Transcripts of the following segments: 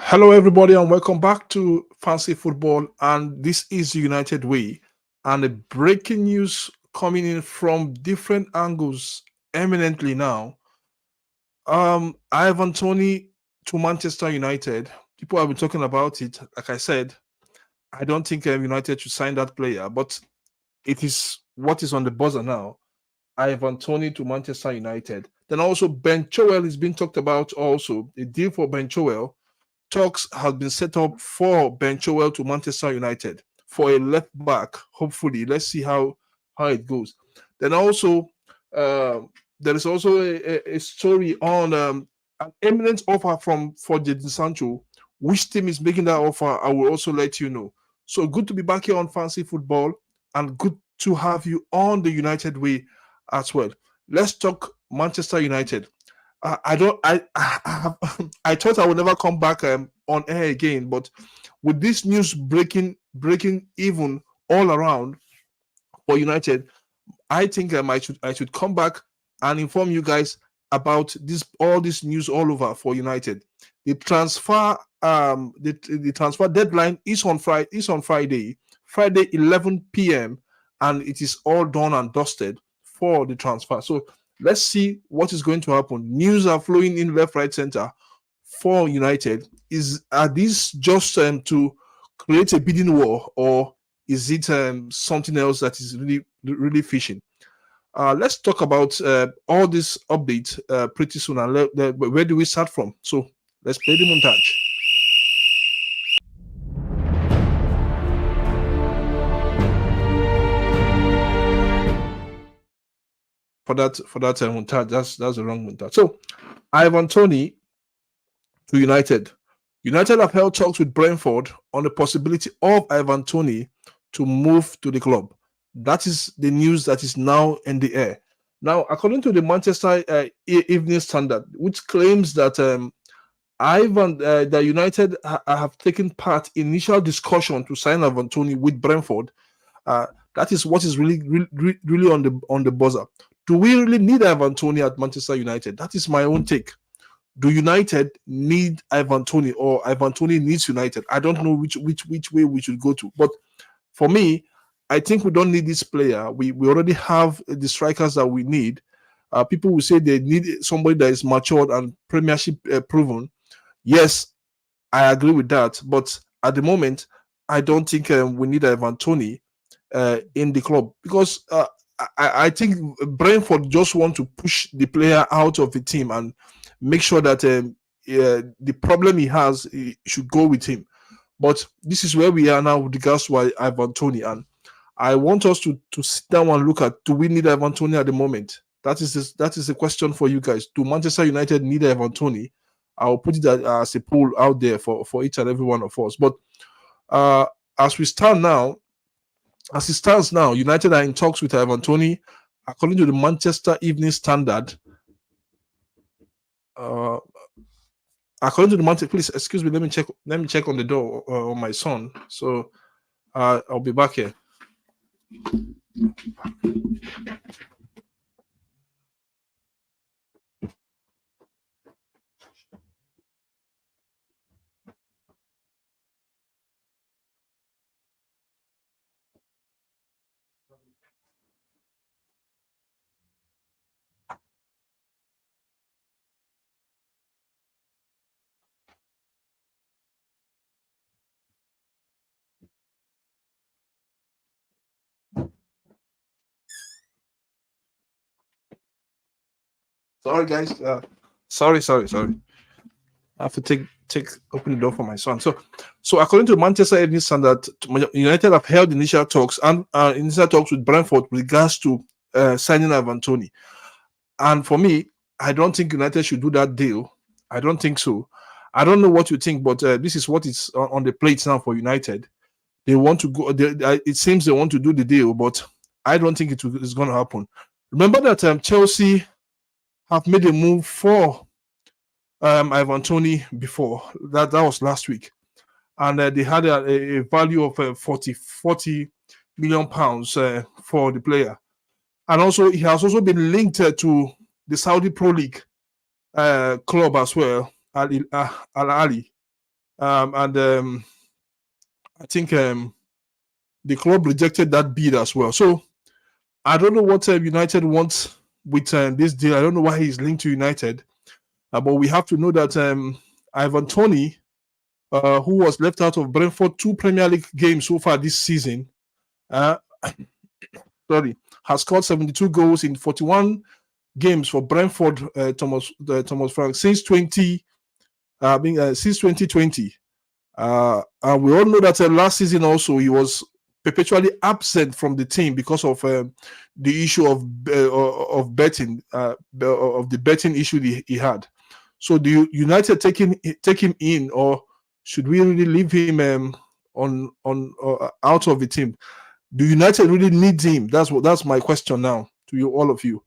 Hello, everybody, and welcome back to Fancy Football. And this is the United Way. And the breaking news coming in from different angles eminently now. Ivan Toney to Manchester United. People have been talking about it. Like I said, I don't think United should sign that player, but it is what is on the buzzer now. Ivan Toney to Manchester United. Then also Ben Chilwell is being talked about also. A deal for Ben Chilwell. Talks have been set up for Ben Chilwell to Manchester United for a left back. Hopefully, let's see how it goes. Then also, uh, there is also a story on an eminent offer from for Jadon Sancho. Which team is making that offer? I will also let you know. So good to be back here on Fancy Football, and good to have you on the United Way as well. Let's talk Manchester United. I don't. I thought I would never come back on air again, but with this news breaking even all around for United, I think I should come back and inform you guys about this all this news all over for United. The transfer deadline is on Friday 11 p.m. and it is all done and dusted for the transfer. So let's see what is going to happen. News are flowing in left, right, center for United. Are these just to create a bidding war, or is it something else that is really fishing? Let's talk about all these updates pretty soon. And where do we start from? So let's play the montage. For that montage, that's the wrong montage. So Ivan Toney to United. United have held talks with Brentford on the possibility of Ivan Toney to move to the club. That is the news that is now in the air. Now, according to the Manchester Evening Standard, which claims that the United have taken part in initial discussion to sign Ivan Toney with Brentford, that is what is really on the buzzer. Do we really need Ivan Toney at Manchester United? That is my own take. Do United need Ivan Toney, or Ivan Toney needs United? I don't know which way we should go to. But for me, I think we don't need this player. We already have the strikers that we need. People will say they need somebody that is matured and Premiership proven. Yes, I agree with that. But at the moment, I don't think we need Ivan Toney in the club, because I think Brentford just want to push the player out of the team and make sure that the problem he has should go with him. But this is where we are now with regards to Ivan Toney, and I want us to sit down and look at, do we need Ivan Toney at the moment? That is the question for you guys. Do Manchester United need Ivan Toney? I'll put it as a poll out there for each and every one of us. But uh, as we stand now, as it stands now, United are in talks with Ivan Toney, according to the Manchester Evening Standard. According to the Manchester, please excuse me. Let me check on the door on my son. So I'll be back here. Sorry, guys. Sorry. I have to open the door for my son. So according to Manchester Evening Standard, United have held initial talks with Brentford with regards to signing Ivan Toney. And for me, I don't think United should do that deal. I don't think so. I don't know what you think, but this is what is on the plate now for United. They want to go. It seems they want to do the deal, but I don't think it's going to happen. Remember that Chelsea have made a move for Ivan Toney before. That was last week, and they had a value of 40 million pounds for the player, and also he has also been linked to the Saudi Pro League club as well, Al Ali. And I think the club rejected that bid as well. So I don't know what United wants with this deal. I don't know why he's linked to United, but we have to know that Ivan Toney, who was left out of Brentford 2 Premier League games so far this season, has scored 72 goals in 41 games for Brentford. Thomas Frank since 2020. And we all know that last season also he was perpetually absent from the team because of the issue of betting, of the betting issue he had. So do United take him in, or should we really leave him out of the team? Do United really need him? That's my question now to you, all of you.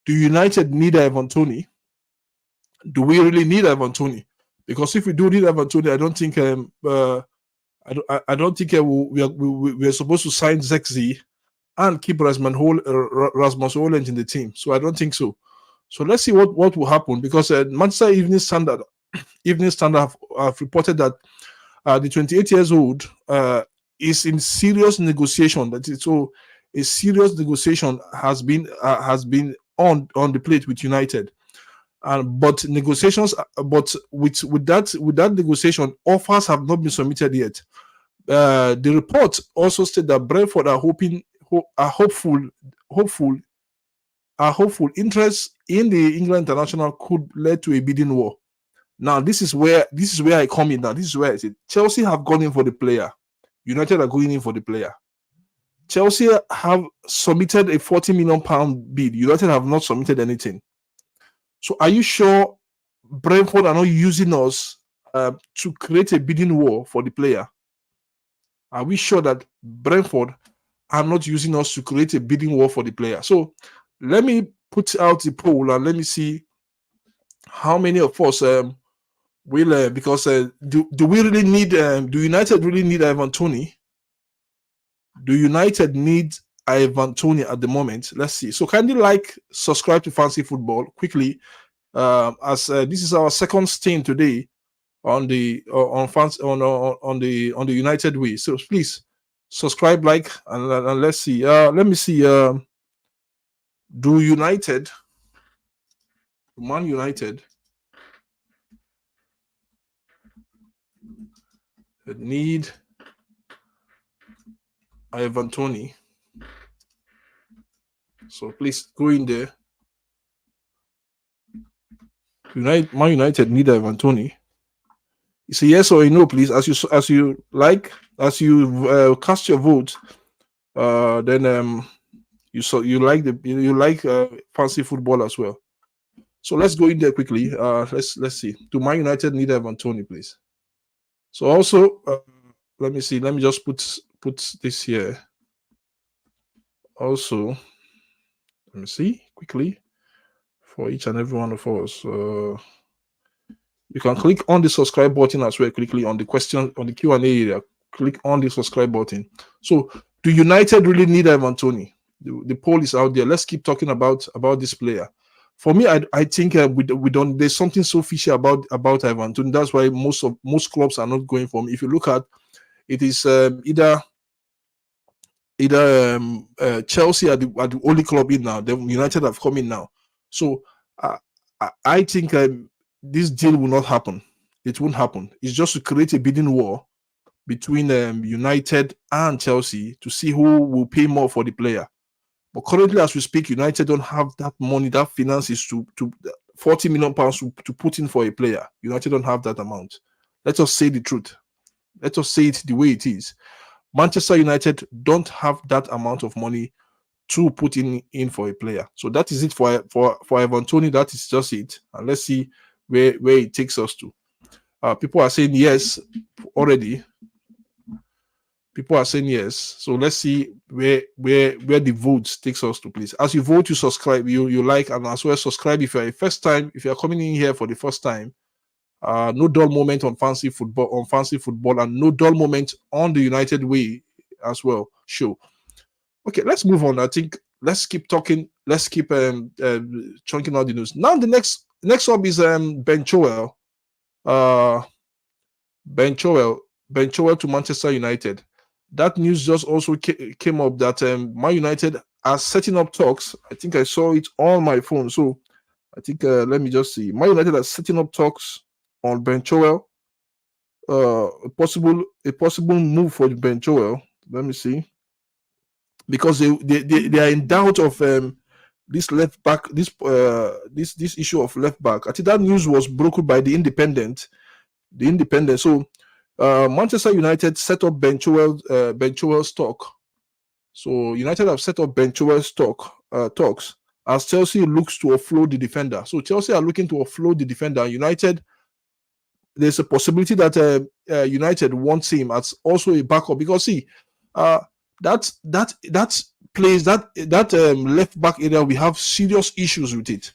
Do United need Ivan Toney? Do we really need Ivan Toney? Because if we do need Ivan Toney, I don't think I don't think we are supposed to sign Zexi and keep Rasmus Højlund in the team. So I don't think so. So let's see what will happen, because Manchester Evening Standard have reported that the 28 years old is in serious negotiation. So a serious negotiation has been on the plate with United. But negotiations, but with that negotiation, offers have not been submitted yet. The report also stated that Brentford are hopeful interest in the England international could lead to a bidding war. Now, this is where I come in. Now, this is where I say Chelsea have gone in for the player. United are going in for the player. Chelsea have submitted a £40 million bid. United have not submitted anything. So, are you sure Brentford are not using us to create a bidding war for the player? Are we sure that Brentford are not using us to create a bidding war for the player? So, let me put out the poll and let me see how many of us will, because do we really need, do United really need Ivan Toney? Do United need Ivan Toney at the moment? Let's see. So kindly subscribe to Fancy Football quickly, as this is our second stint today on the on the United way. So please subscribe, and let's see. Let me see. Do Man United need Ivan Toney? So please go in there. Man United need Ivan Toney. It's a yes or a no, please. As you cast your vote, then you like Fancy Football as well. So let's go in there quickly. Let's see. Do Man United need Ivan Toney, please? So also, let me see. Let me just put this here. Also, let me see quickly for each and every one of us. You can click on the subscribe button as well. Quickly on the question on the Q&A area. Click on the subscribe button. So, do United really need Ivan Toney? The poll is out there. Let's keep talking about this player. For me, I think we don't. There's something so fishy about Ivan Toney. That's why most clubs are not going for him. If you look at it, is either Chelsea are the only club in now. Then United have come in now. So I think this deal will not happen. It won't happen. It's just to create a bidding war between United and Chelsea to see who will pay more for the player. But currently, as we speak, United don't have that money, that finances to £40 million to put in for a player. United don't have that amount. Let us say the truth. Let us say it the way it is. Manchester United don't have that amount of money to put in for a player. So that is it for Ivan Toney. That is just it. And let's see where it takes us to. People are saying yes already. People are saying yes. So let's see where the votes takes us to, please. As you vote, you subscribe, you like, and as well subscribe if you're coming in here for the first time. No dull moment on Fancy Football, and no dull moment on the United Way as well show. Okay, let's move on. I think let's keep talking. Let's keep chunking out the news. Now the next up is Ben Chilwell. Ben Chilwell to Manchester United. That news just also came up that Man United are setting up talks. I think I saw it on my phone. So I think let me just see. Man United are setting up talks on Ben Chilwell. A possible move for Ben Chilwell. Let me see, because they are in doubt of this left back, this issue of left back. I think that news was broken by the Independent. So Manchester United set up Ben Chilwell's talk. So United have set up Ben Chilwell's talks as Chelsea looks to offload the defender. So Chelsea are looking to offload the defender. United, there's a possibility that United wants him as also a backup, because see, that plays that left back area, we have serious issues with it.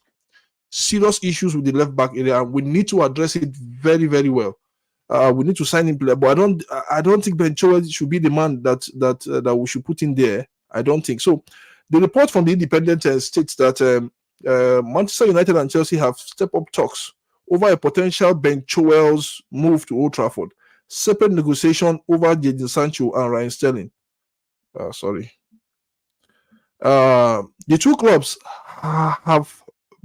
Serious issues with the left back area, and we need to address it very, very well. We need to sign him player, but I don't think Ben Chilwell should be the man that we should put in there. I don't think so. The report from the Independent states that Manchester United and Chelsea have stepped up talks over a potential Ben Chilwell's move to Old Trafford. Separate negotiation over Jadon Sancho and Raheem Sterling. The two clubs have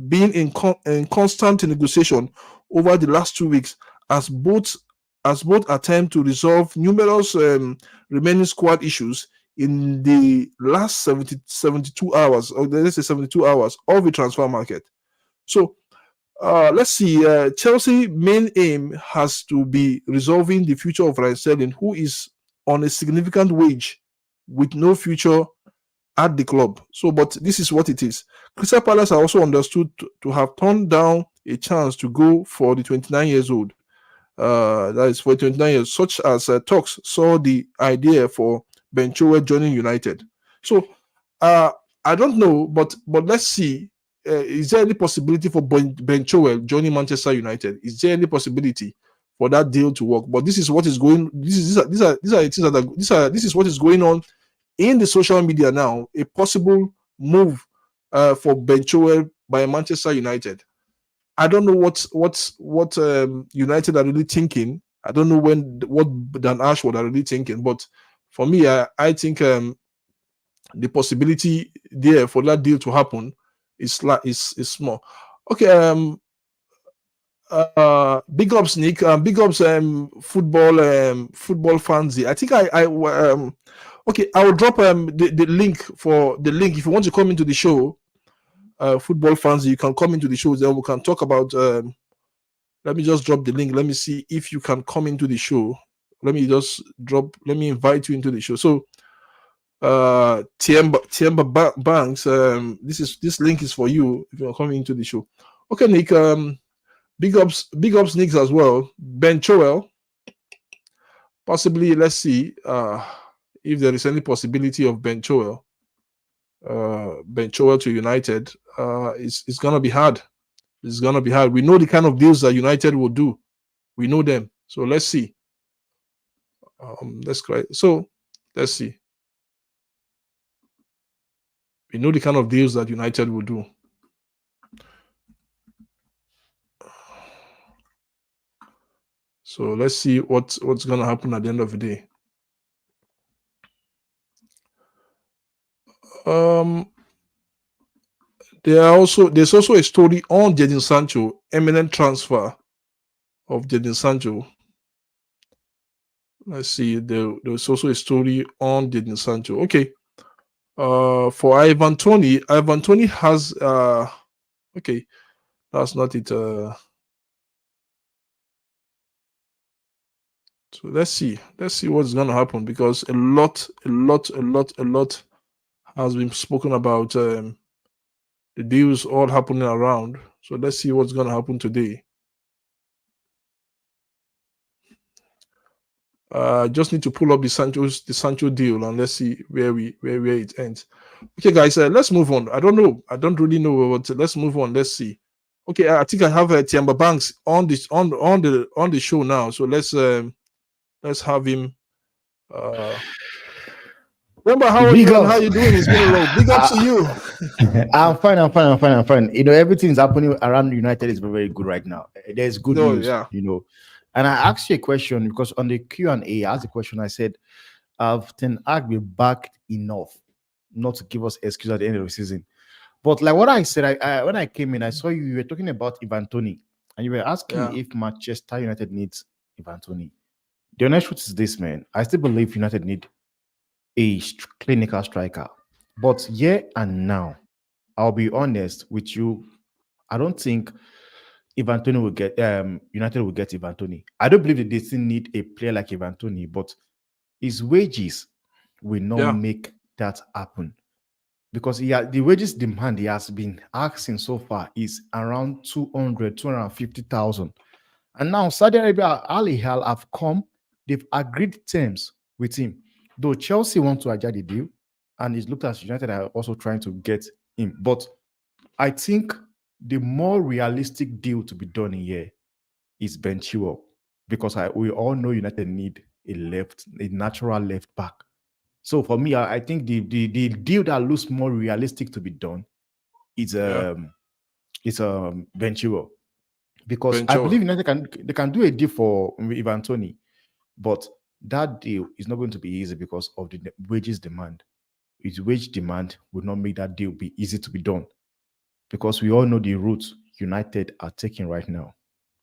been in constant negotiation over the last 2 weeks as both attempt to resolve numerous remaining squad issues in the last 72 hours, or let's say 72 hours of the transfer market. So let's see. Chelsea main aim has to be resolving the future of Raheem Sterling, who is on a significant wage with no future at the club. So, but this is what it is. Crystal Palace are also understood to have turned down a chance to go for the 29 years old. That is for 29 years, such as talks saw the idea for Ben Chilwell joining United. So, I don't know, but let's see. Is there any possibility for Ben Chilwell joining Manchester United? Is there any possibility for that deal to work? But this is what is going. This is what is going on in the social media now. A possible move for Ben Chilwell by Manchester United. I don't know what United are really thinking. I don't know what Dan Ashworth are really thinking. But for me, I think the possibility there for that deal to happen is small. Okay. Big ups, Nick. Big ups, football Fanzy. I think okay, I will drop the link if you want to come into the show. Football Fanzy, you can come into the show. Then we can talk about. Let me just drop the link. Let me see if you can come into the show. Let me invite you into the show. So, Tiemba Banks. This link is for you if you're coming into the show. Okay, Nick. Big ups, Nick as well. Ben Chilwell. Possibly, let's see if there is any possibility of Ben Chilwell to United. It's gonna be hard. It's gonna be hard. We know the kind of deals that United will do. We know them. So let's see. Let's see. We know the kind of deals that United will do. So let's see what's gonna happen at the end of the day. There's also a story on Jadon Sancho, imminent transfer of Jadon Sancho. Let's see. There's also a story on Jadon Sancho. Okay. For Ivan Toney has okay. That's not it. So let's see what's gonna happen, because a lot has been spoken about the deals all happening around. So let's see what's gonna happen today. Just need to pull up the Sancho deal, and let's see where it ends. Okay, guys, let's move on. I don't really know, but let's move on. Let's see. Okay, I think I have Tiemba Banks on the show now. So let's have him. Remember, how are you? How you doing? It's been a while. Big ups to you. I'm fine. You know, everything is happening around United is very, very good right now. There's good news. Yeah. You know, And I asked you a question because on the Q&A, I asked a question. I said, have Ten Hag been backed enough not to give us excuse at the end of the season? But like what I said, when I came in, I saw you were talking about Ivan Toney, and you were asking Yeah, if Manchester United needs Ivan Toney. The honest truth is this, man. I still believe United need a clinical striker. But yeah and now, I'll be honest with you. I don't think Ivan Toney will get United will get Ivan Toney. I don't believe that they still need a player like Ivan Toney, but his wages will not yeah, make that happen because the wages demand he has been asking so far is around 250,000. And now Saudi Arabia, Al Hilal have come, they've agreed terms with him. Though Chelsea want to adjust the deal, and it's looked as United are also trying to get him. But I think the more realistic deal to be done in here is Ben Chilwell, because we all know United need a natural left back. So for me, I think the deal that looks more realistic to be done is yeah. Ben Chilwell, because I Ventura. believe United can do a deal for Ivan Toney, but that deal is not going to be easy because of the wages demand. Its wage demand will not make that deal be easy to be done, because we all know the route United are taking right now.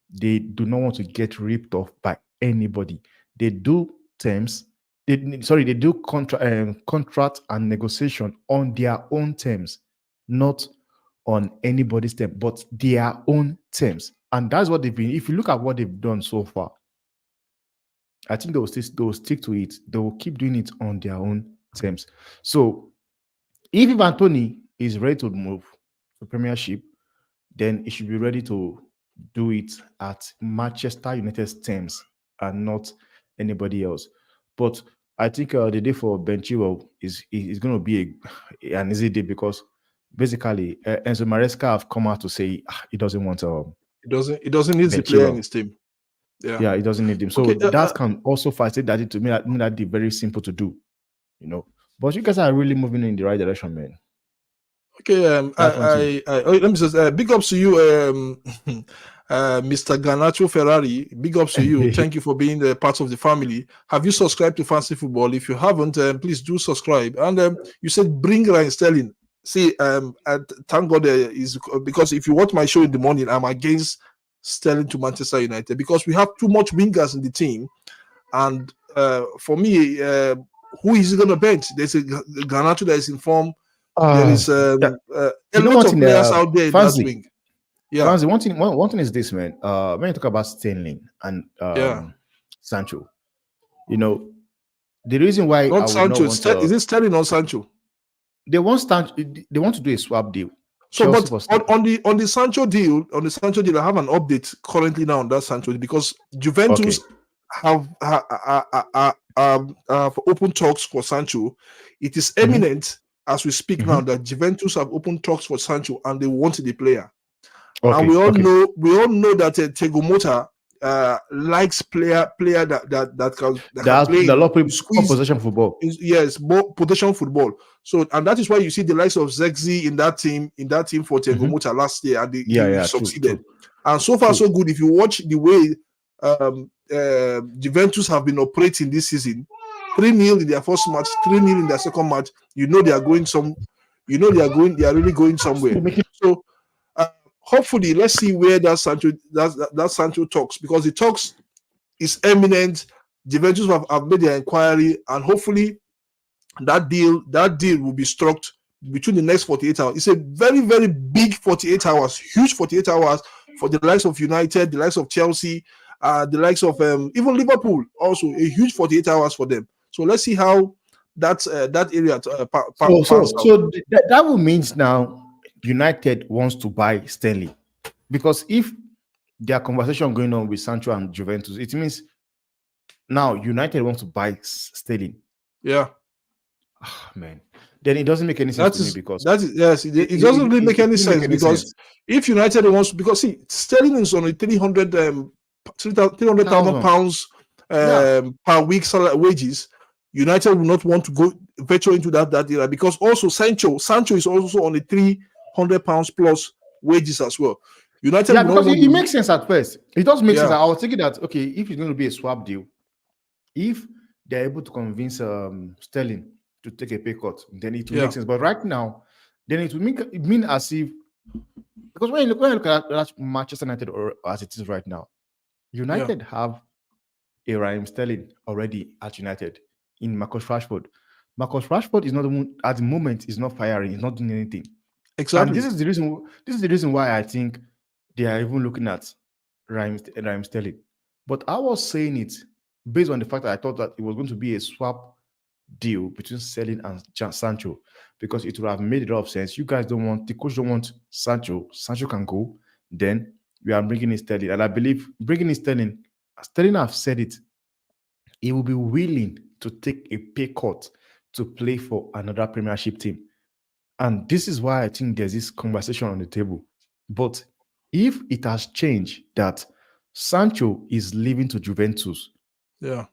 They do not want to get ripped off by anybody. They do terms. They do contract and negotiation on their own terms, not on anybody's terms, but their own terms. And that's what they've been. If you look at what they've done so far, I think they will stick to it. They will keep doing it on their own terms. So if Ivan Toney is ready to move to Premiership, then he should be ready to do it at Manchester United's terms and not anybody else. But I think the day for Ben Chilwell is going to be an easy day, because basically Enzo Maresca have come out to say he doesn't want It doesn't need the Ben player in Chilwell. his team. Yeah. Yeah, he doesn't need him. So Okay. that can also facilitate that to me that be very simple to do, you know. But you guys are really moving in the right direction, man. Okay. That's one thing. Let me just big ups to you, Mr. Ganacho Ferrari. Big ups to you. Thank you for being the part of the family. Have you subscribed to Fancy Football? If you haven't, please do subscribe. And you said bring Ryan Sterling. See, thank God is because if you watch my show in the morning, I'm against Sterling to Manchester United because we have too much wingers in the team. And for me, who is he going to bench? There's a Garnacho that is in form. There is Yeah. a You know lot one of thing, players out there in that Fancy. wing. Yeah, Fancy, one thing is this, man. When you talk about Sterling and yeah. Sancho, you know, the reason why I Not would not Sancho. want Is it Sterling or Sancho? they want to do a swap deal. So, Chelsea but for on, Sterling. on the on the Sancho deal, I have an update currently now on that Sancho because Juventus Okay. have open talks for Sancho. It is Mm-hmm. eminent as we speak now Mm-hmm. that Juventus have open talks for Sancho and they want the player. And Okay. Okay. we all know that Tego Mota likes player that can play The lot of squeeze. possession football. Yes, more possession football. So, and that is why you see the likes of Zexi in that team for Tego Mm-hmm. Mota last year, and Yeah. he Yeah. True. succeeded. True. And so far, True. so good. If you watch the way Juventus have been operating this season, 3-0 in their first match, 3-0 in their second match, you know they are going some. You know they are really going somewhere. So hopefully, let's see where that Sancho talks, because the talks is eminent. Juventus have made their inquiry, and hopefully that deal will be struck between the next 48 hours. It's a very, very big 48 hours, huge 48 hours for the likes of United, the likes of Chelsea, the likes of even Liverpool. Also, a huge 48 hours for them. So let's see how that area pans out. So that will means now United wants to buy Sterling, because if there are conversation going on with Sancho and Juventus, it means now United wants to buy Sterling. Yeah. Man, then it doesn't make any sense to me, because yes. It doesn't really make it any didn't make sense any because sense. if United wants, because see, Sterling is on a 300,000 pounds Yeah. per week salary wages. United will not want to go venture into that area, because also Sancho is also on a 300 pounds plus wages as well. United Yeah, will not because want it to. makes sense at first. It does make sense. Yeah, I was thinking that okay, if it's going to be a swap deal, if they're able to convince Sterling to take a pay cut, then it will make yeah, sense. But right now, then it will mean as if because when you look at Manchester United or as it is right now, yeah. United have a Raheem Sterling already at United in Marcus Rashford. Marcus Rashford is not even at the moment is not firing, he's not doing anything. And Exactly. this is the reason why I think they are even looking at Raheem Sterling. But I was saying it based on the fact that I thought that it was going to be a swap deal between Sterling and Sancho because it would have made a lot of sense. You guys don't want the coach don't want Sancho. Sancho can go. Then we are bringing in Sterling, and I believe bringing in Sterling. Sterling have said it. He will be willing to take a pay cut to play for another Premiership team. And this is why I think there's this conversation on the table. But if it has changed that Sancho is leaving to Juventus, Yeah.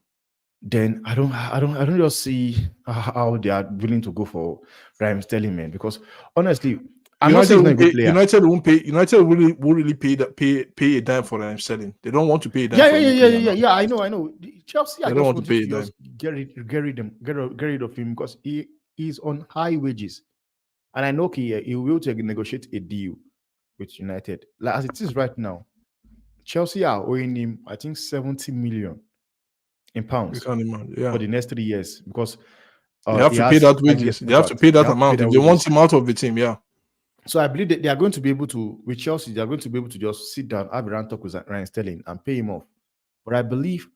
then I don't just see how they are willing to go for Raheem Sterling, man. Because honestly, I'm not saying he's not a good player. United won't pay. United really won't really pay a dime for them selling. They don't want to pay a dime Yeah, for yeah, any yeah, yeah, yeah, player yeah, now. yeah. I know. Chelsea, I They don't just want to wanted pay to a dime. just get rid of him because he is on high wages. And I know he will to negotiate a deal with United. Like as it is right now, Chelsea are owing him, I think, 70 million in You pounds can't imagine. for Yeah. the next 3 years because They have he to pay has that 5 years wages. They have to contract. pay They that have to pay amount their if they want wages. him out of the team. Yeah. So I believe that they are going to be able to, with Chelsea, they are going to be able to just sit down, have a round talk with Ryan Sterling and pay him off. But I believe,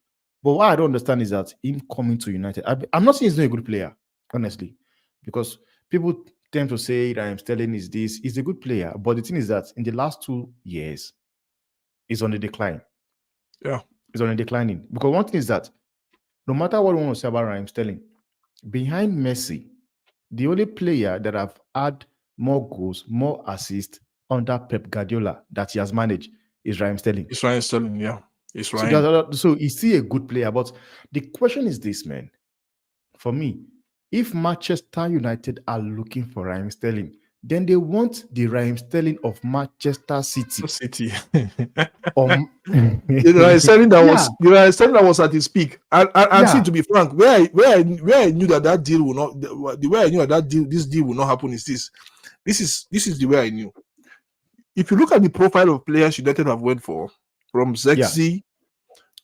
but what I don't understand is that him coming to United, I'm not saying he's not a good player, honestly, because people tend to say Ryan Sterling is this, he's a good player. But the thing is that in the last 2 years, he's on the decline. Yeah. He's on a declining. Because one thing is that no matter what we want to say about Ryan Sterling, behind Messi, the only player that have had more goals, more assists under Pep Guardiola that he has managed is Raheem Sterling. It's Ryan Sterling. Yeah. It's So, Ryan. so he's still a good player. But the question is this, man. For me, if Manchester United are looking for Raheem Sterling, then they want the Raheem Sterling of Manchester City. City. Um, yeah, You know, Sterling that was at his peak. And see, yeah, to be frank, where I knew that deal will not, the way I knew that this deal will not happen is this. This is the way I knew. If you look at the profile of players United have went for, from yeah. Zexi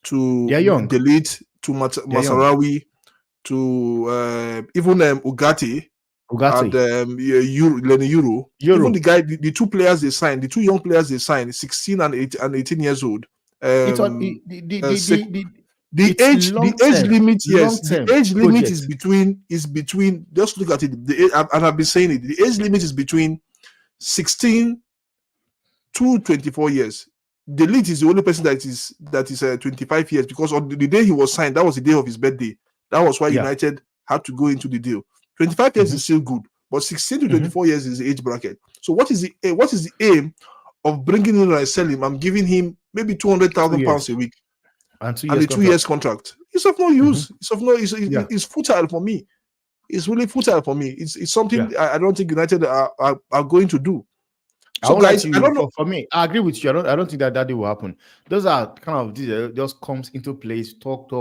to They're young. Delete to They're young. Masarawi to even Ugarte and Ugarte. Lenny Euro. Even Euro. the two players they signed, the two young players they signed, 16 and 18 years old. It's on Um, it's long the age term, limit, yes, long the term age limit project. is between. Just look at it. And I've been saying it. The age limit is between 16 to 24 years. The lead is the only person that is 25 years because on the day he was signed, that was the day of his birthday. That was why Yeah. United had to go into the deal. 25 years is still good, but 16 to 24 years is the age bracket. So what is the aim of bringing in and selling? I'm giving him maybe 200,000 pounds a week And 2 and years a 2 years contract. It's of no use. Yeah. It's futile for me. It's really futile for me. It's something Yeah. I don't think United are going to do. I So won't lie to guys, I you. don't know. For me, I agree with you. I don't think that will happen. Those are kind of these just comes into place. Talk.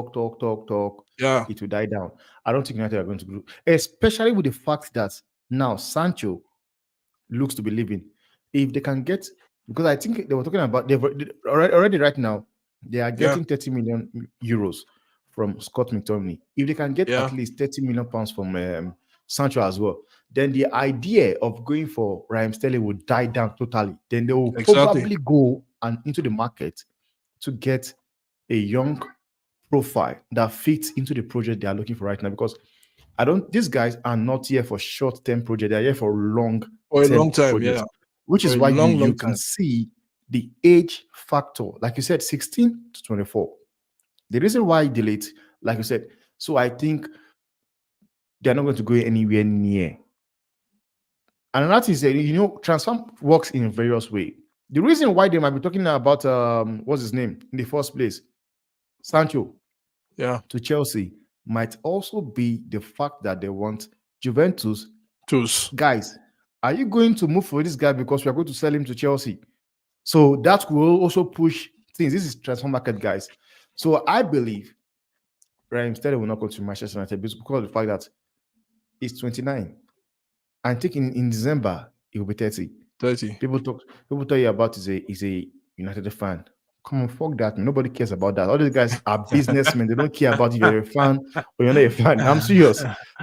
Yeah, It will die down. I don't think United are going to do, especially with the fact that now Sancho looks to be leaving. If they can get, because I think they were talking about they've already right now they are yeah, getting 30 million euros from Scott McTominay. If they can get yeah. at least 30 million pounds from Sancho as well, then the idea of going for Raheem Sterling will die down totally. Then they will Exactly. probably go and into the market to get a young profile that fits into the project they are looking for right now. Because these guys are not here for short-term project, they're here for For a long long-term time, projects, yeah. which For is a why long, you long can time. see the age factor. Like you said, 16 to 24. The reason why I delete, like you said, so I think they're not going to go anywhere near. And another thing is, transfer works in various ways. The reason why they might be talking about what's his name in the first place, Sancho, Yeah. to Chelsea, might also be the fact that they want Juventus. Choose. Guys, are you going to move for this guy because we are going to sell him to Chelsea? So that will also push things. This is transfer market, guys. So I believe Raheem Sterling will not go to Manchester United because of the fact that he's 29. I think in December he will be 30. 30. People tell you about is a United fan. Come on, fuck that. Nobody cares about that. All these guys are businessmen. They don't care about if you're a fan or you're not a fan. I'm serious.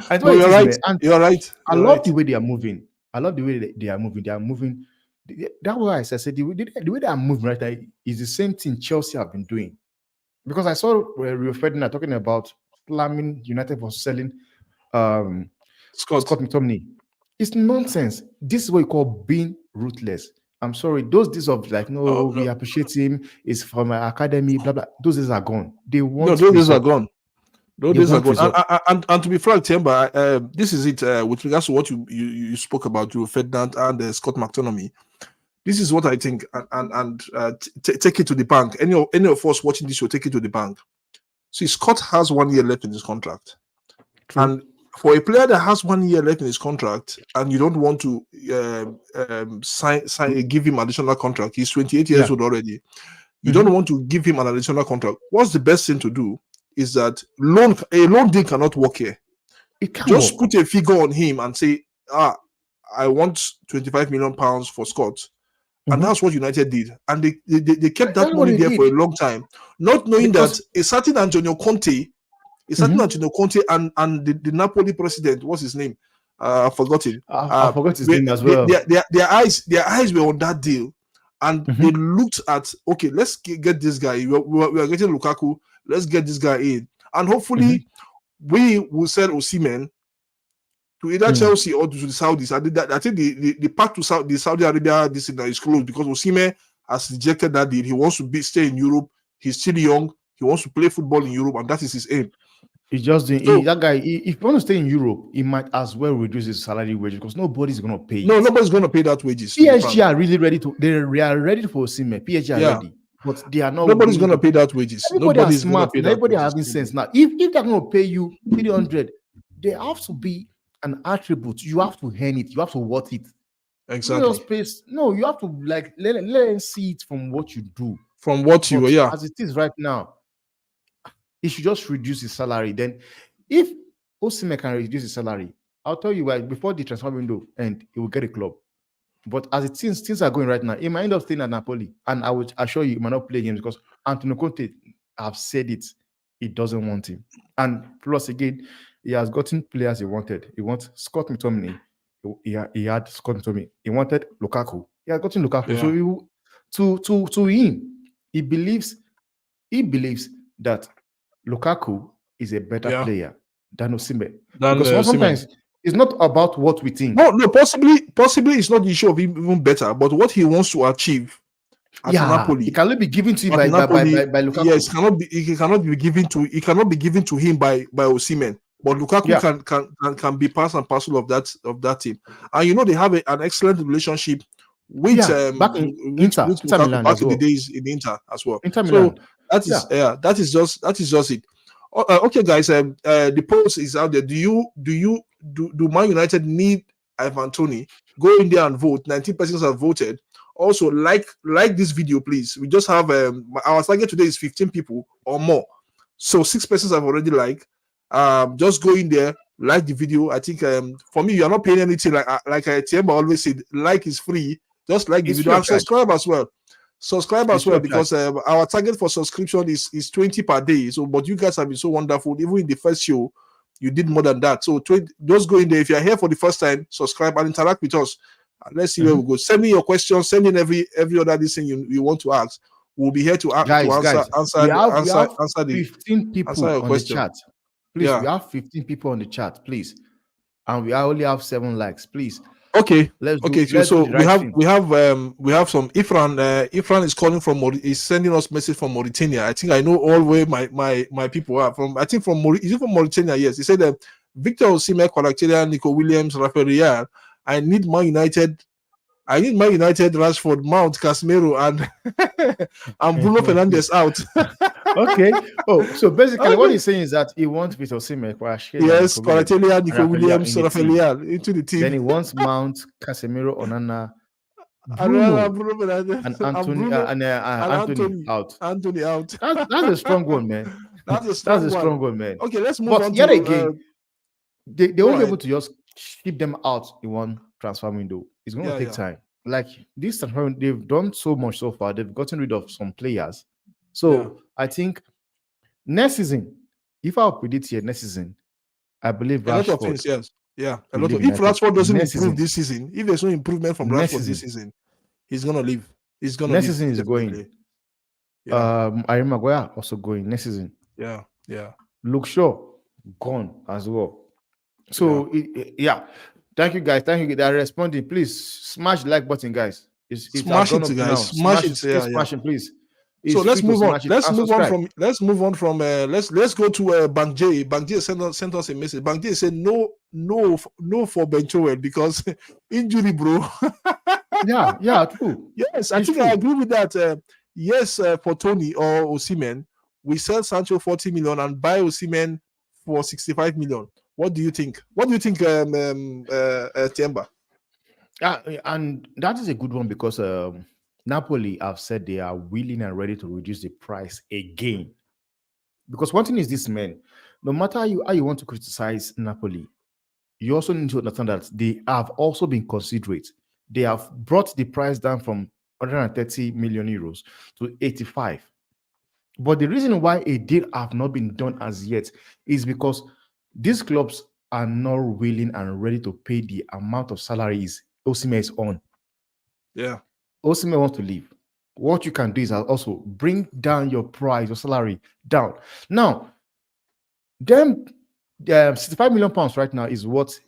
I know No, it you're is, right. man. And You're right. I You're love right. the way they are moving. I love the way they are moving. They are moving. That's why I said the way they are moving right now is the same thing Chelsea have been doing. Because I saw Rio Ferdinand talking about slamming United for selling um, Scott. Scott McTominay. It's nonsense. This is what you call being ruthless. I'm sorry. Those days of like, no, No, we appreciate him. It's from our academy, blah blah. Those days are gone. They no, want those days are results. gone. Those They days are want gone. results. And to be frank, Timber, this is it with regards to what you spoke about, Joe Ferdinand and Scott McTominay. This is what I think, and take it to the bank. Any of us watching this will take it to the bank. See, Scott has 1 year left in his contract, True. and for a player that has 1 year left in his contract, and you don't want to give him additional contract, he's 28 years Yeah. old already. You don't want to give him an additional contract. What's the best thing to do is that a loan deal cannot work here. It can Just work. put a figure on him and say, I want 25 million pounds for Scott. And that's what United did. And they kept that That's what money they there did. for a long time, not knowing Because that a certain Antonio Conte and the Napoli president, what's his name? I've forgotten. I forgot his name as well. Their eyes were on that deal, and they looked at, okay, let's get this guy. We are getting Lukaku. Let's get this guy in, and hopefully we will sell Osimhen to either Chelsea or to the Saudis. I think the path to the Saudi Arabia this is closed because Osimhen has rejected that deal. He wants to stay in Europe. He's still young. He wants to play football in Europe, and that is his aim. He's just doing that guy. If you want to stay in Europe, he might as well reduce his salary wage because nobody's going to pay. No, nobody's going to pay that wages. PSG are really ready to. They are ready for Osimhen. PSG are ready, but they are not. Nobody's going to pay that wages. Nobody's smart. Everybody having sense now. If they're going to pay you 300, they have to be an attribute. You have to earn it. You have to worth it. Exactly. No, you have to like let them see it from what you do. From what you are, as it is right now. He should just reduce his salary. Then, if Osimhen can reduce his salary, I'll tell you why. Before the transfer window end, he will get a club. But as it seems, things are going right now, he might end up staying at Napoli. And I would assure you, he might not play games because Antonio Conte, I've said it, he doesn't want him. And plus, again, he has gotten players he wanted. He wants Scott McTominay. He had Scott McTominay. He wanted Lukaku. He has gotten Lukaku. Yeah. So to him, he believes that Lukaku is a better player than Osimhen. Because sometimes it's not about what we think. No, possibly it's not the issue of him even better, but what he wants to achieve at Napoli. It cannot be given to him by Lukaku. Yes, it cannot be given to him by Osimhen. But Lukaku can be part and parcel of that team. And they have an excellent relationship with back in Inter Lukaku back in the days in Inter as well. So that is just it. Okay, guys. The post is out there. Do Man United need Ivan Toney? Go in there and vote. 19 persons have voted. Also, like this video, please. We just have our target today is 15 people or more. So 6 persons have already liked. Just go in there, like the video. I think for me, you are not paying anything. Like Tiemba always said, like is free. Just like the video and subscribe as well. Because our target for subscription is 20 per day. So, but you guys have been so wonderful. Even in the first show, you did more than that. So just go in there. If you're here for the first time, subscribe and interact with us. Let's see where we go. Send me your questions. Send in every other thing you want to ask. We'll be here to answer. We have 15 people on the chat. Please, we have 15 people on the chat, please, and we only have 7 likes. Please. Okay. So we have some. Ifran is calling from. Is sending us message from Mauritania. I think I know all where my people are from. I think from Mauritania. Yes, he said that Victor Osimhen, Kvaratskhelia, Nico Williams, Rafael. I need Man United, Rashford, Mount, Casemiro, and Bruno Fernandes out. Okay. Oh, so basically, what he's saying is that he wants Victor Osimhen, yes, Kvaratskhelia, Nico Williams, Rafael into the team. Then he wants Mount, Casemiro, Onana, And then Bruno Bruno and Fernandes and Anthony Bruno and and Anthony Anthony. out. Anthony out. That's a strong one, man. That's a That's strong a one. strong one, man. Okay, let's move But on yet to again, they go won't be able ahead. to just ship them out in one transfer window. It's going to Yeah, take yeah, time. Like this transfer, they've done so much so far. They've gotten rid of some players. yeah. So I think next season, if I'll predict here next season, I believe A lot of Rashford things, yes. Yeah, a will lot leave of. If United Rashford doesn't next improve season. this season, if there's no improvement from Next Rashford this season. season, he's gonna leave. He's gonna Next leave season is going. definitely. Yeah, Harry Maguire also going next season. yeah, yeah, Luke Shaw gone as well. yeah. So yeah, thank you guys. Thank you. They are responding. Please smash the like button, guys. It has Smash gone it, up guys. now. Smash Smash it. it. Keep Yeah, yeah. smashing, please. So It's let's free to move on. smash it and subscribe. Let's move on from. Let's go to Bank J. Bank J sent us a message. Bank J said no for Ben Chilwell because injury, bro. Yeah, true. Yes, I It's think I true. agree with that. Yes, for Tony or Osimhen, we sell Sancho 40 million and buy Osimhen for 65 million. What do you think? What do you think, Tiemba? And that is a good one because Napoli have said they are willing and ready to reduce the price again. Because one thing is this, man, no matter how you want to criticize Napoli, you also need to understand that they have also been considerate. They have brought the price down from 130 million euros to 85. But the reason why a deal have not been done as yet is because these clubs are not willing and ready to pay the amount of salaries Osimhen is on. Yeah, Osimhen wants to leave. What you can do is also bring down your price, your salary down. Now, them 65 million pounds right now is what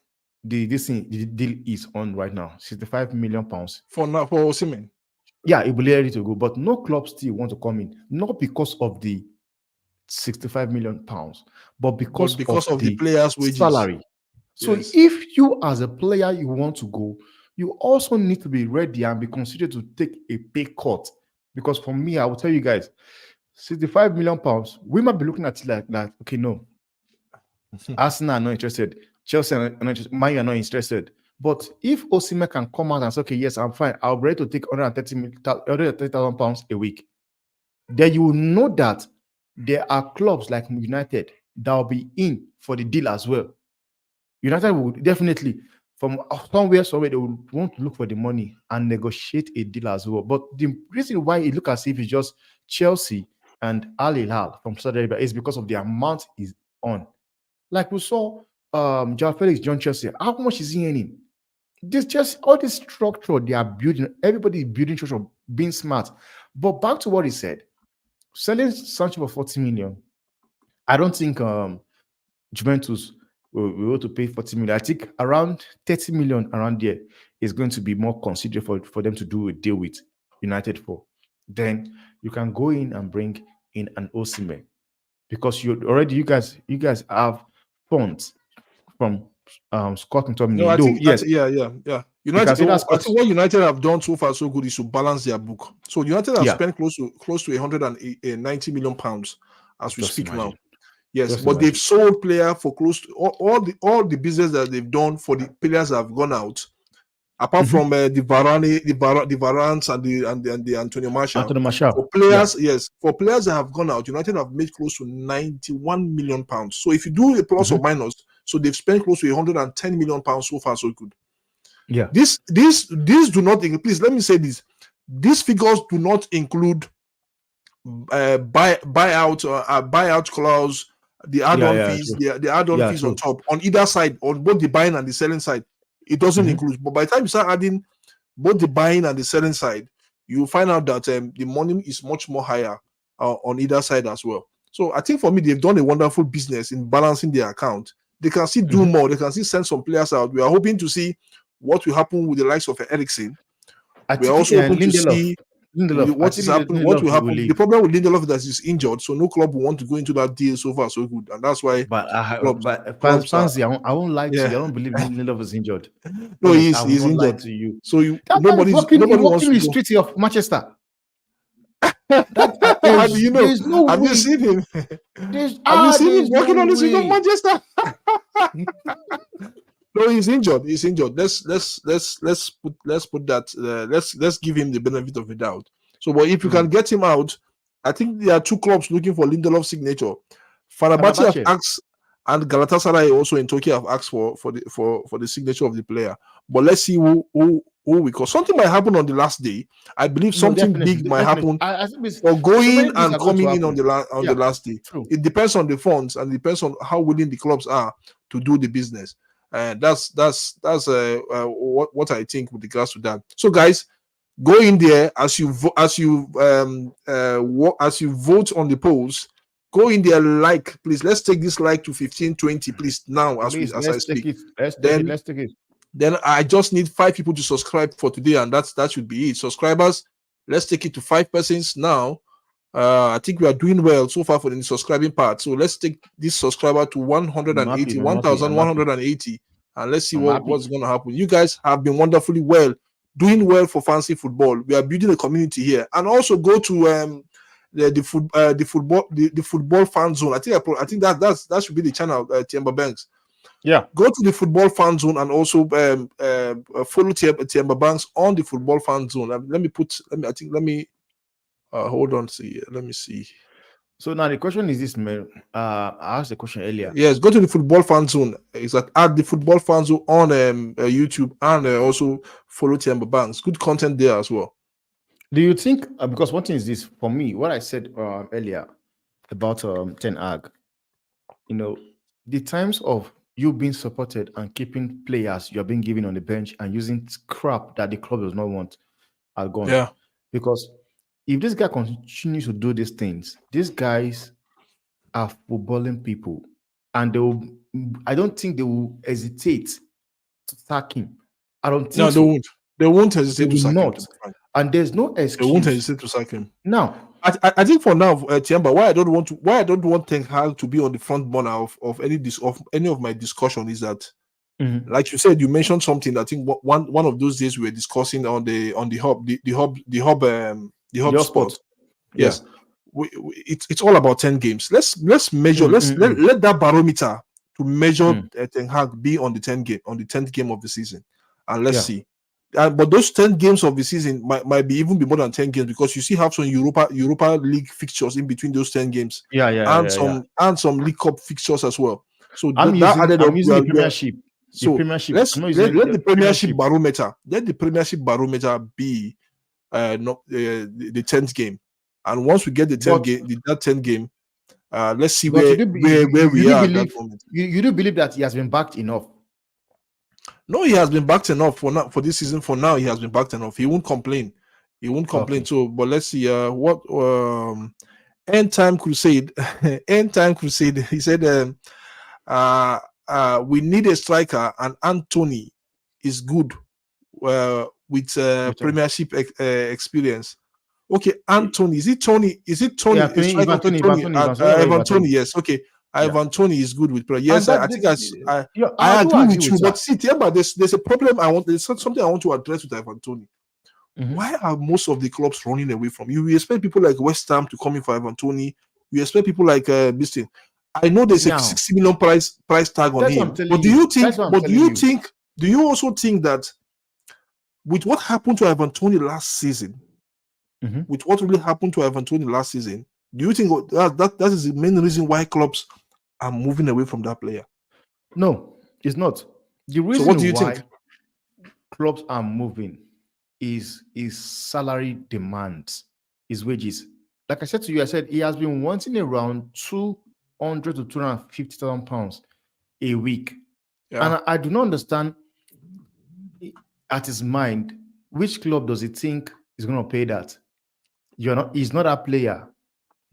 the deal is on right now. 65 million pounds. for Osimhen. Yeah, it will be ready to go, but no club still want to come in, not because of the 65 million pounds, but But because because of of the the players' wages. salary. So Yes. if you as a player you want to go, you also need to be ready and be considered to take a pay cut. Because for me, I will tell you guys, 65 million pounds, we might be looking at it like that. Okay, no, Arsenal are not interested. Chelsea are not interested. Man U are not interested. But if Osimhen can come out and say, okay, yes, I'm fine, I'll be ready to take 130,000 pounds a week, then you will know that there are clubs like United that will be in for the deal as well. United will definitely, from somewhere, they will want to look for the money and negotiate a deal as well. But the reason why it looks as if it's just Chelsea and Al Hilal from Saudi Arabia is because of the amount is on. Like we saw Joao Felix, John Chelsea. How much is he earning? This just all this structure they are building, everybody is building structure, being smart. But back to what he said, selling Sancho for 40 million. I don't think Juventus will be able to pay 40 million. I think around 30 million around there is going to be more considered for them to do a deal with United for. Then you can go in and bring in an Osimhen because you guys have funds from Scott and No, Tomlin. Though yes, yeah. you can United. say that I Scott. think what United have done so far so good is to balance their book. So United have Yeah, spent close to 190 million pounds as we just speak now. imagine. Yes, Just but they've imagine. sold player for close to all the business that they've done for the players that have gone out. Apart from the Varans and the Antonio Martial, Anthony Martial. for Yeah. players, yes, for players that have gone out, United have made close to 91 million pounds. So if you do a plus or minus, so they've spent close to 110 million pounds so far, so good. Yeah. These do not, please let me say this. These figures do not include buyout clause, the add-on Yeah. fees, True. the add-on Yeah. fees on True. top on either side, on both the buying and the selling side. It doesn't include. But by the time you start adding both the buying and the selling side, you find out that the money is much more higher on either side as well. So I think for me, they've done a wonderful business in balancing their account. They can still do more. They can still send some players out. We are hoping to see what will happen with the likes of Ericsson. I We are think also hoping to Lindelof. see I what is think happening, what Lindelof will will happen. The leave. problem with Lindelof is that he's injured, so no club will want to go into that deal so far so good, and that's why clubs are Fancy, I won't lie to you. I yeah. don't believe Lindelof is injured. No, Honest, I will he's not lie injured. to you. So That man is nobody walking wants the to go. streets of Manchester. That How do you know? there's no Have you way. seen him? There's Have you seen him there's no walking on the street of way. Manchester? No, he's injured. He's injured. Let's put that. Let's give him the benefit of the doubt. So, but if you can get him out, I think there are two clubs looking for Lindelof's signature. Fenerbahce have Fenerbahce. asked, and Galatasaray also in Turkey have asked for the signature of the player. But let's see who because something might happen on the last day. I believe No, something definitely, big might definitely. happen I think for so many going things and are going to coming in on happen. the last day. True. It depends on the funds and depends on how willing the clubs are to do the business. That's what I think with regards to that. So, guys, go in there as you as you vote on the polls. Go in there, like, please. Let's take this like to 15, 20, please, now Please, as I let's take speak. it. Let's take it. Then Let's take it. then I just need 5 people to subscribe for today, and that should be it. Subscribers, let's take it to 5 persons now. I think we are doing well so far for the subscribing part. So let's take this subscriber to I'm happy. 180, I'm happy. I'm happy. 1,180, and let's see I'm happy. what's going to happen. You guys have been wonderfully well, doing well for Fancy Football. We are building a community here, and also go to the football fan zone. I think that should be the channel, Timber Banks. Yeah. Go to the football fan zone and also follow Timber Banks on the football fan zone. Let me hold on. Let me see. So now the question is this, man. I asked the question earlier. Yes, go to the football fan zone. Is that at the football fan zone on YouTube, and also follow Timber Banks. Good content there as well. Do you think, because one thing is this, for me, what I said earlier about Ten Hag, the times of you being supported and keeping players you are being given on the bench and using crap that the club does not want are gone. Yeah. Because if this guy continues to do these things, these guys are footballing people, and I don't think they will hesitate to sack him. I don't think no, so. they won't. They won't hesitate They to sack will him. not. And there's no excuse. They won't hesitate to sack him. Now, I think for now, Tiamba, why I don't want Ten Hag to be on the front burner of any of my discussion is that, like you said, you mentioned something. I think one of those days we were discussing on the hub spot. Yes, it's all about 10 games. Let's measure. Let that barometer to measure Ten Hag be on the 10th game of the season, and let's see. But those 10 games of the season might be even be more than 10 games, because you still have some Europa League fixtures in between those 10 games. And some League Cup fixtures as well. So I'm using the Premiership. So let the Premiership barometer. Let the Premiership barometer be the 10th game. And once we get the 10th game, let's see where we are at that moment. You do believe that he has been backed enough? No, he has been backed enough for this season. For now, he has been backed enough. He won't complain. Okay. So, but let's see what End Time Crusade. End Time Crusade. He said, we need a striker, and Anthony is good with Premiership experience. Okay, Anthony. Is it Tony? Yeah, Ivan Toney. Yes. Okay. Ivan Toney is good with prayer. Yes, I think I agree with you. But see, there's a problem. There's something I want to address with Ivan Toney. Why are most of the clubs running away from you? You expect people like West Ham to come in for Ivan Toney. You expect people like this thing. I know there's a 60 million price tag on him. But do you also think that with what happened to Ivan Toney last season, with what really happened to Ivan Toney last season, do you think that is the main reason why clubs are moving away from that player? No, it's not. The reason so what do you think clubs are moving is salary demands, is wages. Like I said to you, he has been wanting around 200 to 250,000 pounds a week. And I do not understand at his mind which club does he think is going to pay that. He's not a player.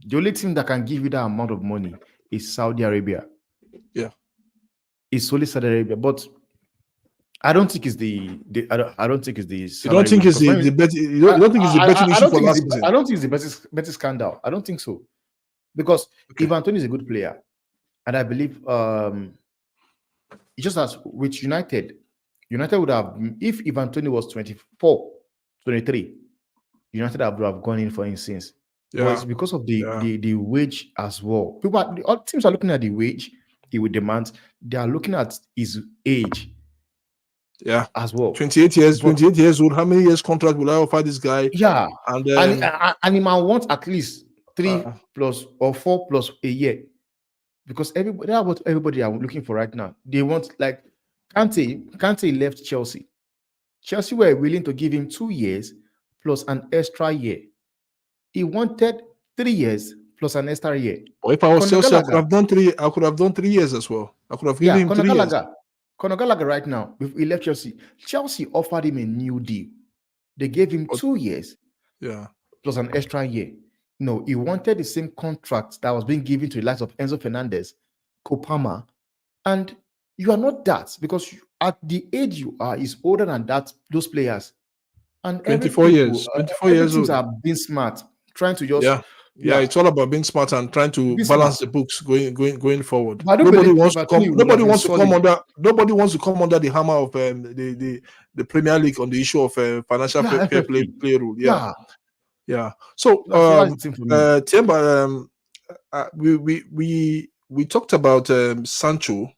The only team that can give you that amount of money is Saudi Arabia. Yeah, it's solely Saudi Arabia, but I don't think it's the. I don't think it's the. You don't think it's the betting? You don't think it's the betting issue for last season? I don't think it's the betting scandal. I don't think so, because Ivan Toney is a good player, and I believe just as with United would have, if Ivan Toney was 24, 23, United would have gone in for instance. But it's because of the wage as well. All teams are looking at the wage he would demand. They are looking at his age. Yeah. as well. 28 years, But 28 years old. How many years contract will I offer this guy? yeah, And and then and he might want at least uh, 3 plus or 4 plus a year, because everybody, that's what everybody are looking for right now. They want, like, Kante left Chelsea. Chelsea were willing to give him 2 years plus an extra year. He wanted 3 years plus an extra year. or if I was Conor Chelsea, Gallagher, I could have done 3 years as well. I could have given yeah, him Conor 3 years. Gallagher, Conor Gallagher right now, if he left Chelsea, Chelsea offered him a new deal. They gave him But 2 years yeah, plus an extra year. No, he wanted the same contract that was being given to the likes of Enzo Fernandez, Kopama, and you are not that, because at the age you are is older than those players. And 24 years, 24 every years teams old. are being smart, trying to just, Yeah. Yeah, yeah, it's all about being smart and trying to be balance smart. the books going forward. But I do Nobody believe wants to Ivan Toney come. would have been solid. Nobody wants to come under the hammer of the Premier League on the issue of financial Yeah, fair FFP. play rule. Yeah, Yeah, yeah. So that's the team for me. Timber, we talked about Sancho.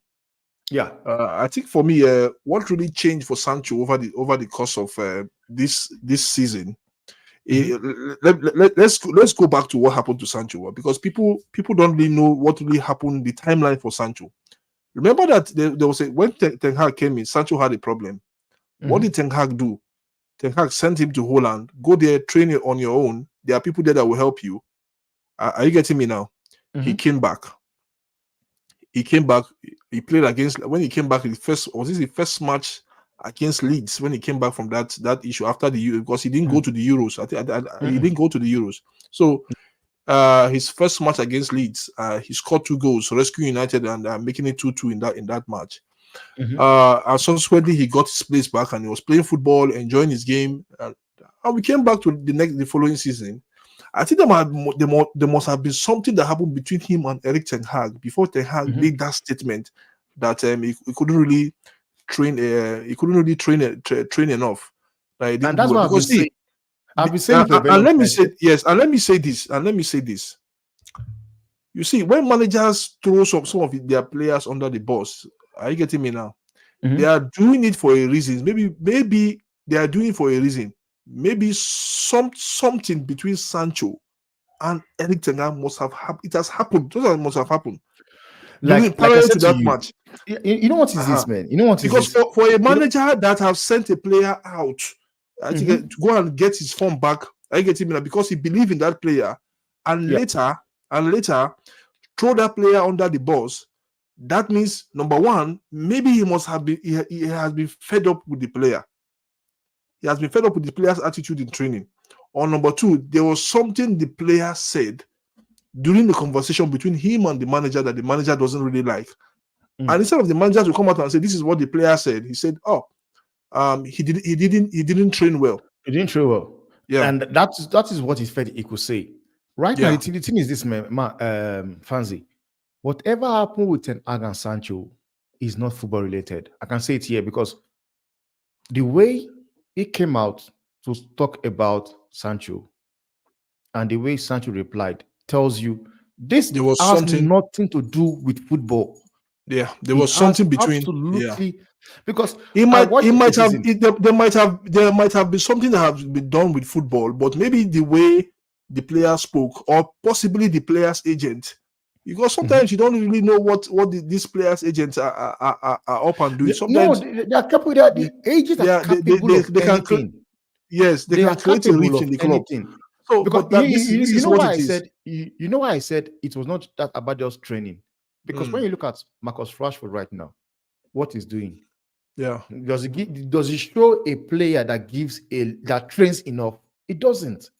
Yeah. I think for me, what really changed for Sancho over the course of this season. Let's go back to what happened to Sancho, because people don't really know what really happened, the timeline for Sancho. Remember that there was when Ten Hag came in, Sancho had a problem. What did Ten Hag do? Ten Hag sent him to Holland. Go there, train it on your own. There are people there that will help you. Are you getting me now? He came back. He came back. He played against, when he came back, the first match against Leeds, when he came back from that issue after the Euro, because he didn't go to the Euros. He didn't go to the Euros. So his first match against Leeds, he scored 2 goals, rescuing United and making it 2-2 in that match. And subsequently he got his place back and he was playing football, enjoying his game. And we came back to the following season. I think there must have been something that happened between him and Erik Ten Hag before Ten Hag made that statement that he couldn't really train. He couldn't really train enough. That he didn't And that's do it. what Because see, I've been saying for a very and long let me time. say yes, and let me say this. You see, when managers throw some of their players under the bus, are you getting me now? They are doing it for a reason. Maybe they are doing it for a reason. Maybe something between Sancho and Erik Ten Hag must have happened. It has happened. Those must have happened. Like I Parallel said to to that you, match. you know what is this, man? You know what is Because this? for a manager that have sent a player out, I think to go and get his form back, I get him because he believed in that player, and later throw that player under the bus. That means, number one, maybe he must have been he has been fed up with the player. He has been fed up with the player's attitude in training. Or number two, there was something the player said during the conversation between him and the manager that the manager doesn't really like. And instead of the manager to come out and say, this is what the player said, he said, he didn't train well. He didn't train well. Yeah. And that is what he could say. Right now, the thing is this, man, Fanzy. Whatever happened with Ten Hag and Sancho is not football related. I can say it here because the way he came out to talk about Sancho and the way Sancho replied tells you this has nothing to do with football. Yeah, there was something between. Absolutely, because there might have been something that has been done with football, but maybe the way the player spoke, or possibly the player's agent. Because sometimes you don't really know what these players' agents are up and doing. Sometimes they are capable. The agents are capable of anything. They can create a rift in the club. So, because this is what it is. You know why I said it was not that about just training. Because when you look at Marcus Rashford right now, what he's doing, does he show a player that trains enough? It doesn't.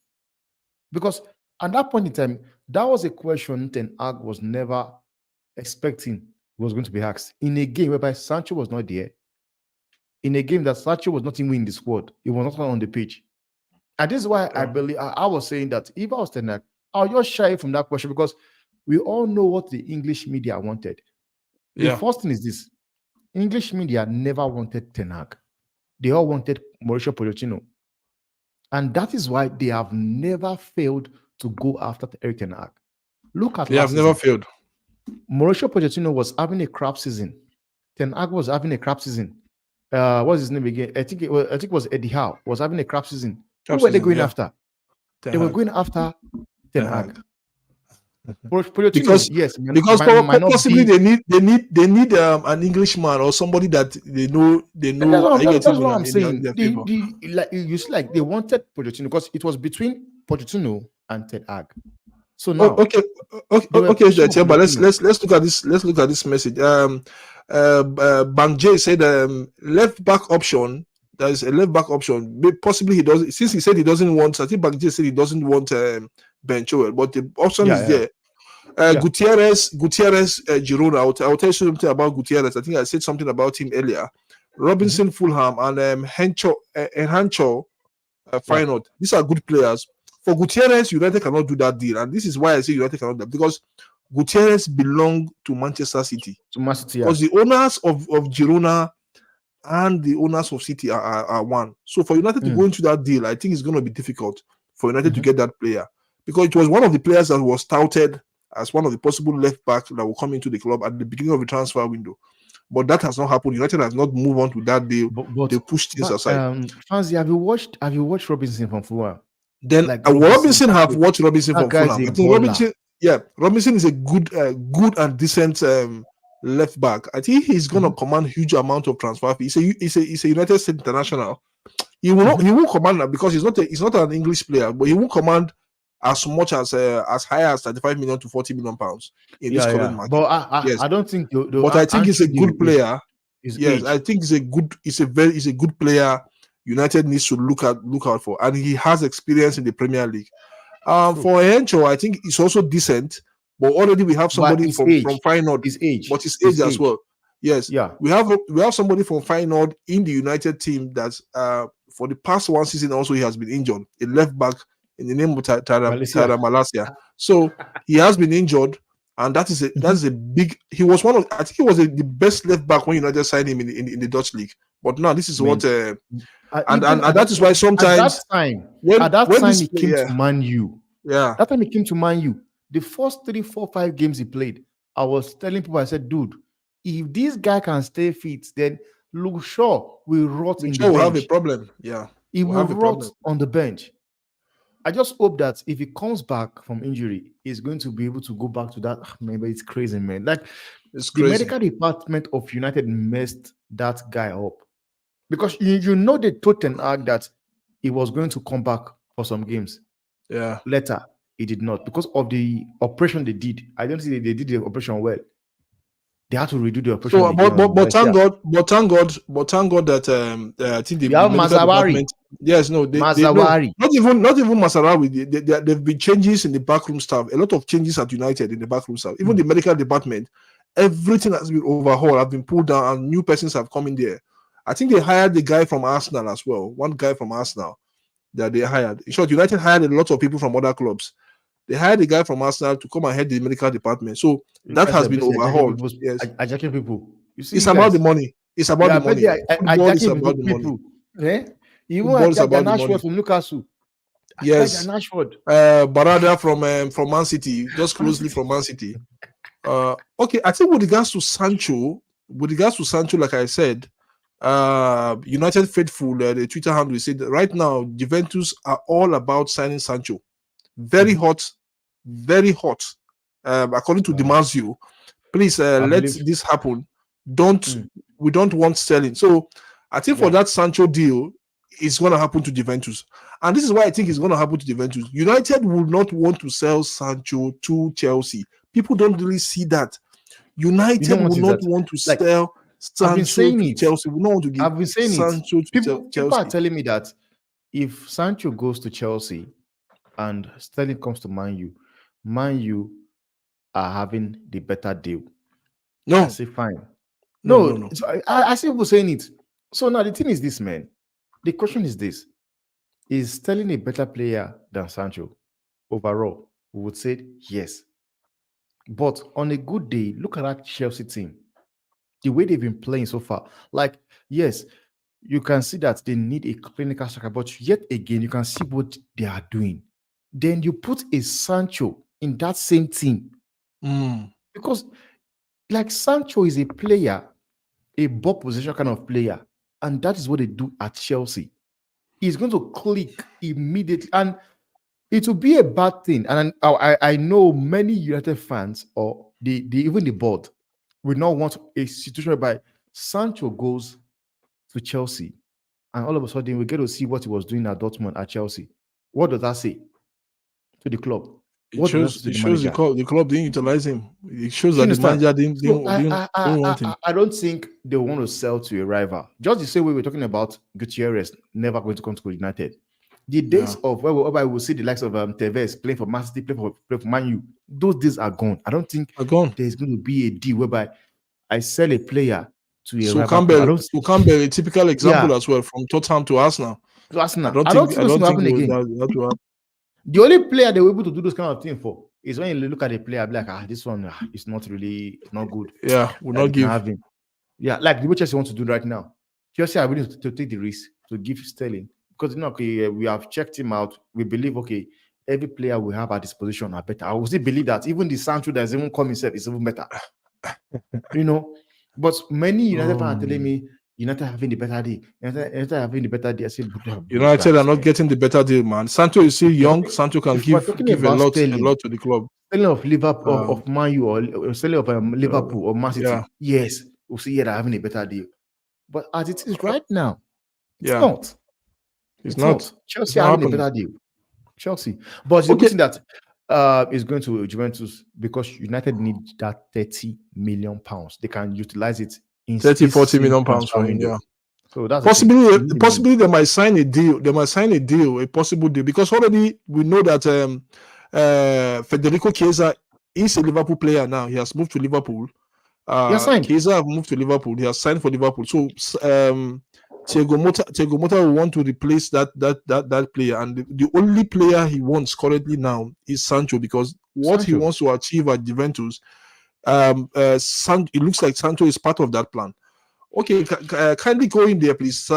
Because at that point in time, that was a question Ten Hag was never expecting was going to be asked in a game whereby Sancho was not there. In a game that Sancho was not even in the squad, he was not on the pitch. And this is why I believe I was saying that if I was Ten Hag, I'll just shy from that question because we all know what the English media wanted. The first thing is this: English media never wanted Ten Hag. They all wanted Mauricio Pochettino. And that is why they have never failed to go after Erik Ten Hag. Look at they have never failed. Mauricio Pochettino was having a crap season. Ten Hag was having a crap season. What's his name again? I think it was Eddie Howe was having a crap season. Who Top were they season, going yeah. after? Ten They were Hag. going after Ten Ten Hag. Hag. Pochettino, Because yes, might not possibly be. they need an Englishman or somebody that they know are you That's getting what in, I'm in saying. their favor. The like you see, like they wanted Pochettino because it was between Pochettino and Ten Hag. So Oh, now okay, okay, they were okay, pushing for but let's Pochettino. let's look at this. Let's look at this message. Bang J said left back option. There is a left back option. Possibly he does since he said he doesn't want. I think Bang J said he doesn't want Ben Chilwell, but the option Yeah, is yeah, there. yeah. Gutierrez, Girona. I'll tell you something about Gutierrez. I think I said something about him earlier. Mhm. Robinson, Fulham, and Hencho, Yeah. Feyenoord. These are good players. For Gutierrez, United cannot do that deal, and this is why I say United cannot do that because Gutierrez belonged to Manchester City To Man City, yeah. because the owners of Girona and the owners of City are one. So for United to go Mm. into that deal, I think it's going to be difficult for United to Mhm. get that player because it was one of the players that was touted as one of the possible left back that will come into the club at the beginning of the transfer window. But that has not happened. United has not moved on to that deal. But They pushed things aside. Fancy, have you watched Robinson from Fulham? Then Like Robinson, Robinson have watched Robinson that from guy's Fulham. a I think baller. Robinson is a good and decent left back. I think he's gonna Mhm. command huge amount of transfer fee. He's a United States international. He will not. Mhm. He won't command that because he's not an English player, but he won't command as much as high as 35 million to 40 million pounds in this Yeah, current yeah. But market. Yes, I don't think the but I think he's entry a deal good player. is Yes, I age. think he's a good player. United needs to look out for, and he has experience in the Premier League. True. For Encho, I think it's also decent, but already we have But somebody his from age, Feyenoord, his age, but his age his as age. well. Yes, Yeah. we have somebody from Feyenoord in the United team that's for the past one season also he has been injured. A left back in the name of Malaysia. Tyra Malasia. So he has been injured, and Mhm. that is a big. He was one of I think he was the best left back when United signed him in the Dutch league. But now this is what Man, even and that is why at that sometimes time, when this he came to player Man U. yeah. That time he came to Man U. The first 3, 4, 5 games he played, I was telling people, I said, dude, if this guy can stay fit, then Luke Shaw will rot I'm in the sure we'll have a bench. problem. Yeah, He we'll will have a rot problem. on the bench. I just hope that if he comes back from injury, he's going to be able to go back to that. Man, but it's crazy, man. Like It's the crazy. medical department of United messed that guy up because you know they told Ten Hag that he was going to come back for some games. Yeah. Later, he did not because of the operation they did. I don't think they did the operation well. They had to redo the operation So, again on Malaysia. thank God that I think We the have medical Mazawari. department. Yes, no, they no, Mazawari. not even Masarawi. There've been changes in the backroom staff. A lot of changes at United in the backroom staff. Even Mm. the medical department, everything has been overhauled. Have been pulled down, and new persons have come in there. I think they hired the guy from Arsenal as well. One guy from Arsenal that they hired. In short, United hired a lot of people from other clubs. They hired a guy from Arsenal to come and head the medical department. So You that guys has are been busy hijacking overhauled. people's Yes. hijacking people. You see, It's you about the guys. money. It's about Yeah, the I bet they money. are Football is hijacking about the money. people. Eh? You even Football is hijack about Dan the Ashworth money. from Newcastle. Hijack Yes. Dan Ashworth. Barada from Man City, just Man closely City. from Man City. Okay, I think with regards to Sancho, like I said, United faithful, the Twitter handle said that right now Juventus are all about signing Sancho. Very Mhm. hot, very hot. According to Wow. Dimarzio, please I let believe. this happen. Don't Mm. We don't want selling. So I think for Yeah. that Sancho deal, it's going to happen to Juventus, and this is why I think it's going to happen to Juventus. United will not want to sell Sancho to Chelsea. People don't really see that. You know United what will is not that? want to Like sell I've been Sancho saying to it. Chelsea. We don't want to give I've been saying it. Sancho to People are Chelsea. telling me that if Sancho goes to Chelsea and Sterling comes to Man U are having the better deal. I No, say fine. no, no, No, no. so I see people saying it. So now the thing is this, man. The question is this: is Sterling a better player than Sancho overall? We would say yes. But on a good day, look at that Chelsea team. The way they've been playing so far. Like, yes, you can see that they need a clinical striker, but yet again, you can see what they are doing. Then you put a Sancho in that same team Mm, because, like, Sancho is a player, a ball possession kind of player. And that is what they do at Chelsea. He's going to click immediately. And it will be a bad thing. And I know many United fans or even the board will not want a situation whereby Sancho goes to Chelsea and all of a sudden we get to see what he was doing at Dortmund at Chelsea. What does that say to the club? What does that say to the manager? The club didn't utilize him. It shows Do you that the understand? manager So didn't want him. I don't think they want to sell to a rival. Just the same way we're talking about Gutierrez never going to come to United. The days of whereby we will see the likes of Tevez playing for Man City, play for Man U, those days are gone. I don't think there's going to be a deal whereby I sell a player to a rival club. I don't. Campbell, a typical example Yeah, as well from Tottenham to Arsenal. to Arsenal. I don't think it's going to happen again. that will happen. The only player they were able to do this kind of thing for is when you look at a player, be like, this one is not really not good. Yeah, we'll not give. Have him. Yeah, like the way Chelsea want to do right now. Chelsea are willing to take the risk to give Sterling because okay, we have checked him out. We believe okay, every player we have at disposition are better. I will still believe that even the Sancho that's even come himself is even better. But many United fans are telling me United having the better deal. United having the better deal. I said, United are not getting the better deal, man. Sancho is still young. Sancho can give a lot to the club. Selling of Liverpool of Man U or selling of Liverpool or Man City. Yeah. Yes, we'll see they're having a better deal. But as it is right now, it's not. It's not. Chelsea are having a better deal. Chelsea. But the good thing that is going to Juventus because United need that 30 million pounds. They can utilize it in 40 million pounds for him. Yeah. So that's possibly they might sign a deal. They might sign a possible deal because already we know that Federico Chiesa is a Liverpool player now. He has moved to Liverpool. Chiesa have moved to Liverpool. He has signed for Liverpool. So Thiago Motta will want to replace that player, and the only player he wants currently now is Sancho because he wants to achieve at Juventus. It looks like Sancho is part of that plan. Okay, kindly go in there, please,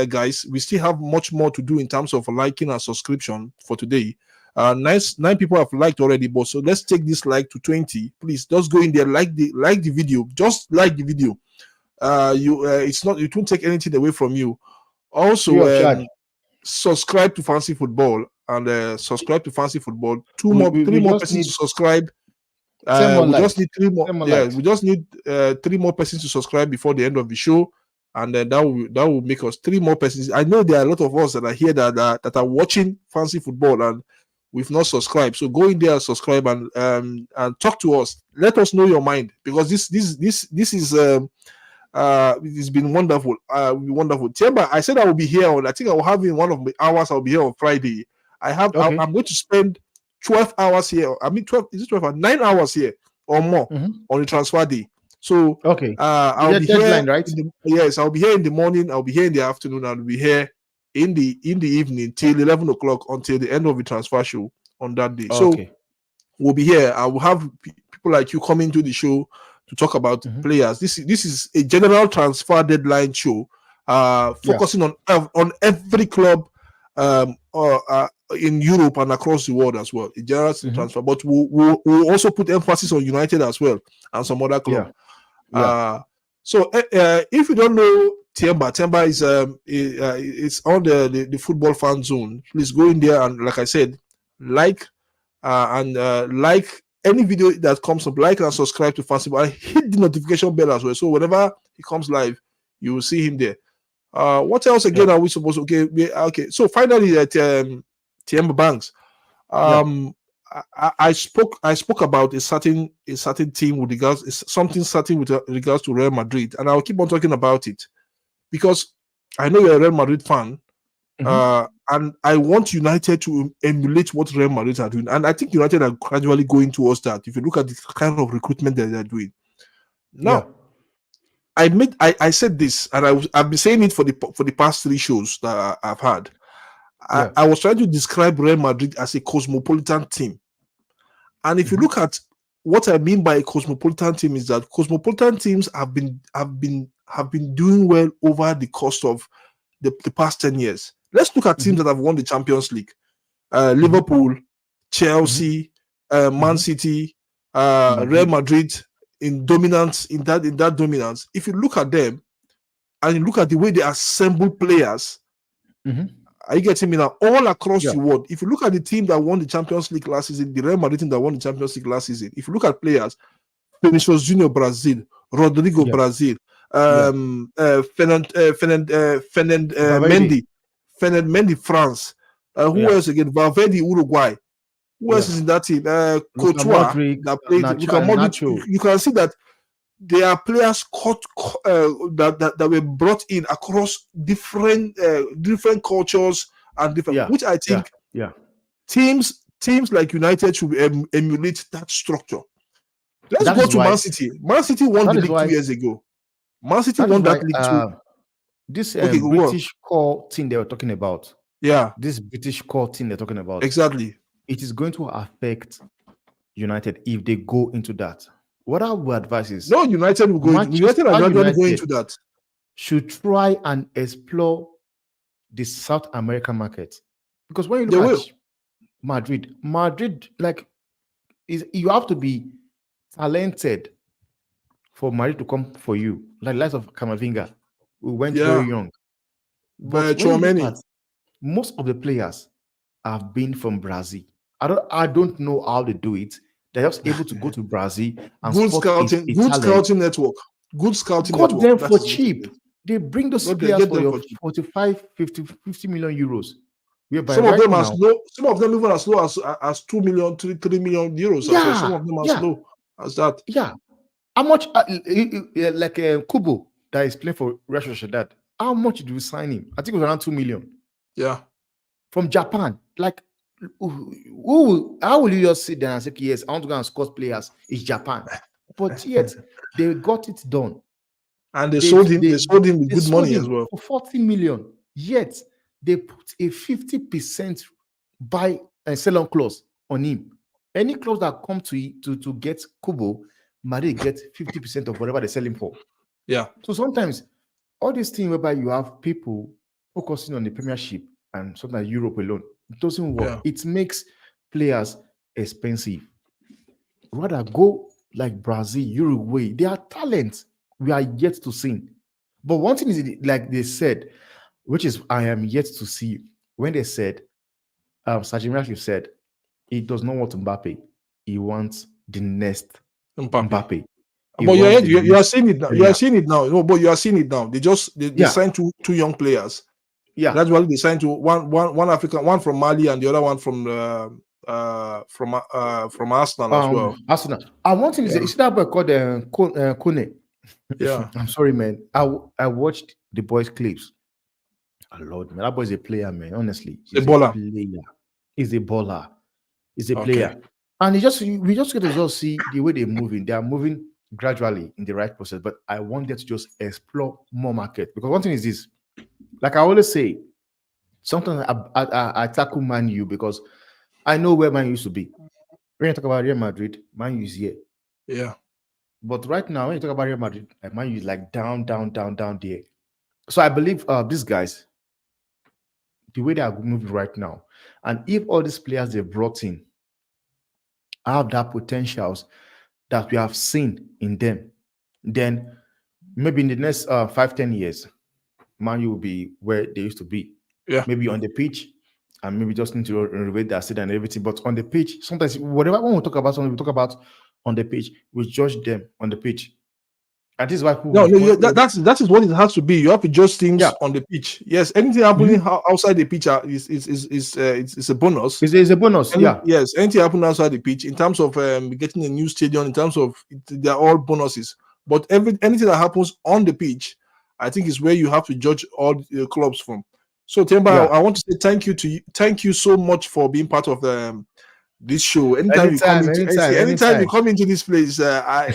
guys. We still have much more to do in terms of liking and subscription for today. 9 people have liked already, but so let's take this like to 20. Please, just go in there, like the video. Just like the video. It won't take anything away from you. Also, subscribe to Fancy Football and subscribe to Fancy Football. Three more persons to subscribe. We just need 3 more. We just need 3 more persons to subscribe before the end of the show, and then that will make us 3 more persons. I know there are a lot of us that are here that are watching Fancy Football and we've not subscribed. So go in there and subscribe and talk to us. Let us know your mind because this is it's been wonderful. Wonderful. Tiemba, I said I will be here I think I will have in one of the hours. I'll be here on Friday. I'm going to spend 12 hours here. I mean, 12 is it 12 hours? 9 hours here or more on the transfer day. So I'll be here, right? Yes, I'll be here in the morning. I'll be here in the afternoon. I'll be here in the evening till 11 o'clock until the end of the transfer show on that day. So we'll be here. I will have people like you coming to the show to talk about players. This is a general transfer deadline show, focusing on every club in Europe and across the world as well. A general transfer, but we'll also put emphasis on United as well and some other club. So if you don't know Tiemba is it's on the football fan zone. Please go in there and, like I said, like any video that comes up, like and subscribe to Fancy Football and hit the notification bell as well. So whenever he comes live, you will see him there. What else again are we supposed to? Okay. So finally, Tiemba Banks. I spoke about a certain team with regards to Real Madrid, and I'll keep on talking about it because I know you're a Real Madrid fan, and I want United to emulate what Real Madrid are doing, and I think United are gradually going towards that. If you look at the kind of recruitment that they're doing now. I said this, and I've been saying it for the past 3 shows that I've had. I was trying to describe Real Madrid as a cosmopolitan team, and if you look at what I mean by a cosmopolitan team, is that cosmopolitan teams have been doing well over the course of the past 10 years. Let's look at teams that have won the Champions League: Liverpool, Chelsea, Man City, Real Madrid. In that dominance, if you look at them, and you look at the way they assemble players. Mhm. Are you getting me now? All across Yeah. the world. If you look at the team that won the Champions League last season, the Real Madrid team that won the Champions League last season, if you look at players, Vinicius Junior Brazil, Rodrigo Yeah. Brazil, Yeah. Valverde. Fernand Mendy France, who Yeah. else again? Valverde Uruguay. Who else Yeah. is in that team? Luka Courtois Modric, that played. Luka Modric. Nacho. You can see that there are players that were brought in across different cultures and different, Yeah. which I Yeah. think Yeah. teams like United should emulate that structure. Let's That go is to Man why. City. Man City won That the is league 2 why. years ago. Man City That is won why. that league too. This Okay, go on. British core team they were talking about. Yeah, This British core team they're talking about. exactly. It is going to affect United if they go into that. What I would advise is No, United will go. United are Manchester gradually going United into that. should try and explore the South American market, because when you They look will. at Madrid, like, you have to be talented for Madrid to come for you. Like likes of Camavinga, who went Yeah, very young. But when you look Chouameni. at most of the players have been from Brazil. I don't know how they do it. They're just able to go to Brazil and Good spot scouting. a Good talent. scouting network. Good scouting Got network. them That for is what it cheap. is. They bring those Get players for them your for cheap. 45, 50 million euros. Whereby Some of right them now, some of them even as low as 2 million, 3 million euros as well. Some yeah, of them as yeah, low as that. yeah. How much, like Kubo that is playing for Real Sociedad, how much did you sign him? I think it was around 2 million Yeah. from Japan. Like, how will you just sit there and say, yes, I want to go and scout players? It's Japan. But yet, they got it done. And they They sold him with good sold money him as well. for 40 million. Yet they put a 50% buy and sell on clause on him. Any clause that come to get Kubo, Madrid get 50% of whatever they sell him for. Yeah. So sometimes all these things whereby you have people focusing on the Premiership and sometimes Europe alone, it doesn't work. Yeah. It makes players expensive. Rather go like Brazil, Uruguay. They are talents we are yet to see. But one thing is, like they said, which is I am yet to see, when they said, Sajimiaki said, he does not want Mbappe. He wants the next Mbappe. He But wants the you are next seeing it now. You player. are seeing it now. No, but you are seeing it now. They Yeah. signed two young players. Yeah. Gradually they signed to one African, one from Mali and the other one from Arsenal as well. Arsenal. And one thing is, you see that boy called Kone. Yeah. I'm sorry, man. I watched the boys' clips. Oh, Lord, man, that boy is a player, man. Honestly, A baller. player. He's a baller. He's a Okay. player. And we just get to just see the way they're moving. They are moving gradually in the right process. But I want them to just explore more market. Because one thing is this, like I always say, sometimes I tackle Man U because I know where Man U used to be. When you talk about Real Madrid, Man U is here. Yeah. But right now, when you talk about Real Madrid, Man U is like down there. So I believe these guys, the way they are moving right now, and if all these players they brought in have that potentials that we have seen in them, then maybe in the next 5-10 years, Man U will be where they used to be. Yeah. Maybe on the pitch, and maybe just need to renovate that stadium and everything. But on the pitch, sometimes whatever when we talk about something, we talk about on the pitch, we judge them on the pitch. And this is why that is what it has to be. You have to judge things Yeah. on the pitch. Yes, anything happening outside the pitch is a bonus. It's a bonus. Yes, anything happening outside the pitch in terms of getting a new stadium, in terms of they're all bonuses. But anything that happens on the pitch, I think is where you have to judge all the clubs from. So Temba, I want to say thank you so much for being part of this show. Anytime you come into this place, I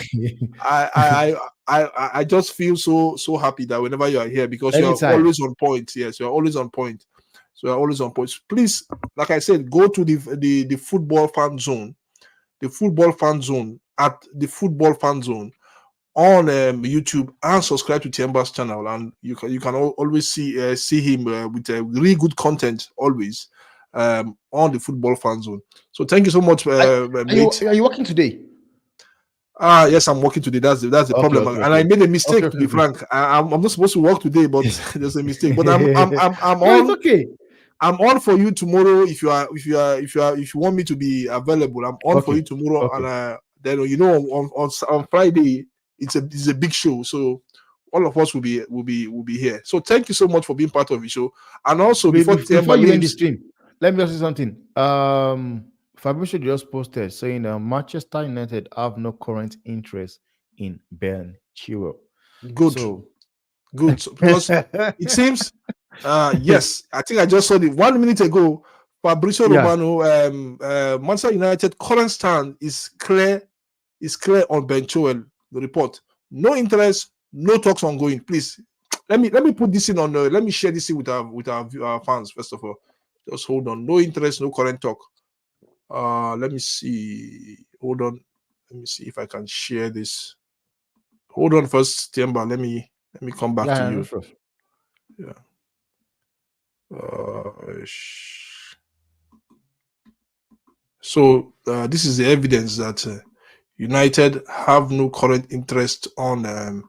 just feel so happy that whenever you are here, because you are always on point. Yes, you are always on point. So you are always on point. Please, like I said, go to the football fan zone, at the football fan zone on YouTube, and subscribe to Tiemba's channel, and you can always see him with really good content always on the football fan zone. So thank you so much. Are you working today? Yes, I'm working today. That's the Okay, problem. okay, And I okay. made a mistake, Okay, to okay, be okay. frank. I'm not supposed to work today, but there's a mistake. But I'm No, it's on. okay. I'm on for you tomorrow. If you want me to be available, I'm on for Okay, you tomorrow. okay. And then on Friday it's a big show, so all of us will be here. So thank you so much for being part of the show. And also before Before Temba you end the leaves, stream, let me ask you something. Fabrizio just posted saying Manchester United have no current interest in Ben Chilwell. good, So so, because it seems yes, I think I just saw it 1 minute ago. Fabrizio yeah, Romano, Manchester United current stand is clear on Ben Chilwell. The report, no interest, no talks ongoing. Please, let me put this in on. Let me share this in with our fans first of all. Just hold on. No interest, no current talk. Let me see. Hold on. Let me see if I can share this. Hold on first, Timber. Let me come back to yeah, no you. stress. Yeah. So this is the evidence that United have no current interest on.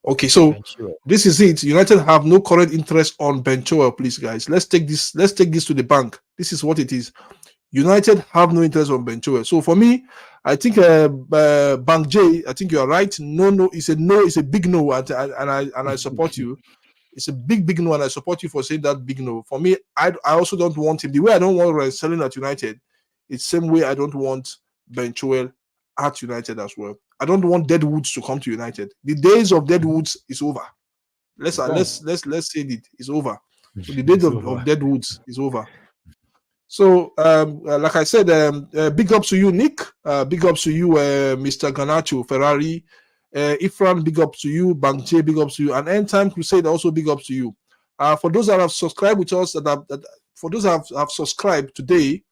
Okay, so Ben Chilwell. this is it. United have no current interest on Ben Chilwell. Please, guys, let's take this to the bank. This is what it is. United have no interest on Ben Chilwell. So for me, I think Bank J, I think you are right. No, it's a big no, and I support you. It's a big no, and I support you for saying that big no. For me, I also don't want him. The way I don't want Ryan at United, it's the same way I don't want Ben Chilwell at United as well. I don't want Deadwoods to come to United. The days of Deadwoods is over. Let's say it is over. So the days of Deadwoods is over. So, like I said, big ups to you, Nick. Big ups to you, Mr. Ganacho, Ferrari. Ifran, big ups to you. Bank J, big ups to you. And End Time Crusade, also big ups to you. For those that have subscribed with us, for those that have subscribed today,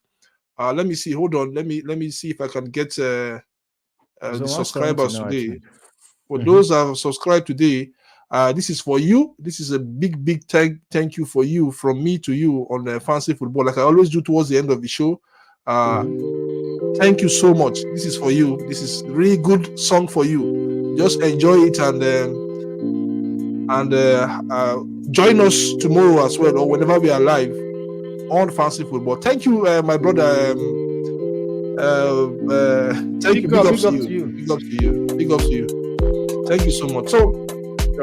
let me see. Hold on. Let me see if I can get the subscribers now, I today. think. For those that have subscribed today, this is for you. This is a big thank you for you from me to you on Fancy Football, like I always do towards the end of the show. Thank you so much. This is for you. This is really good song for you. Just enjoy it and join us tomorrow as well, or whenever we are live on Fancy Football. Thank you, my brother. Thank you. Big ups to you. Big ups to you. Big ups to you. Thank you so much. So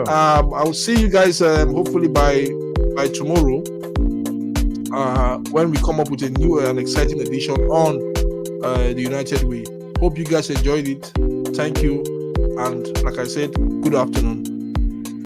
I'll see you guys hopefully by tomorrow when we come up with a new and exciting edition on the United Way. Hope you guys enjoyed it. Thank you, and like I said, good afternoon.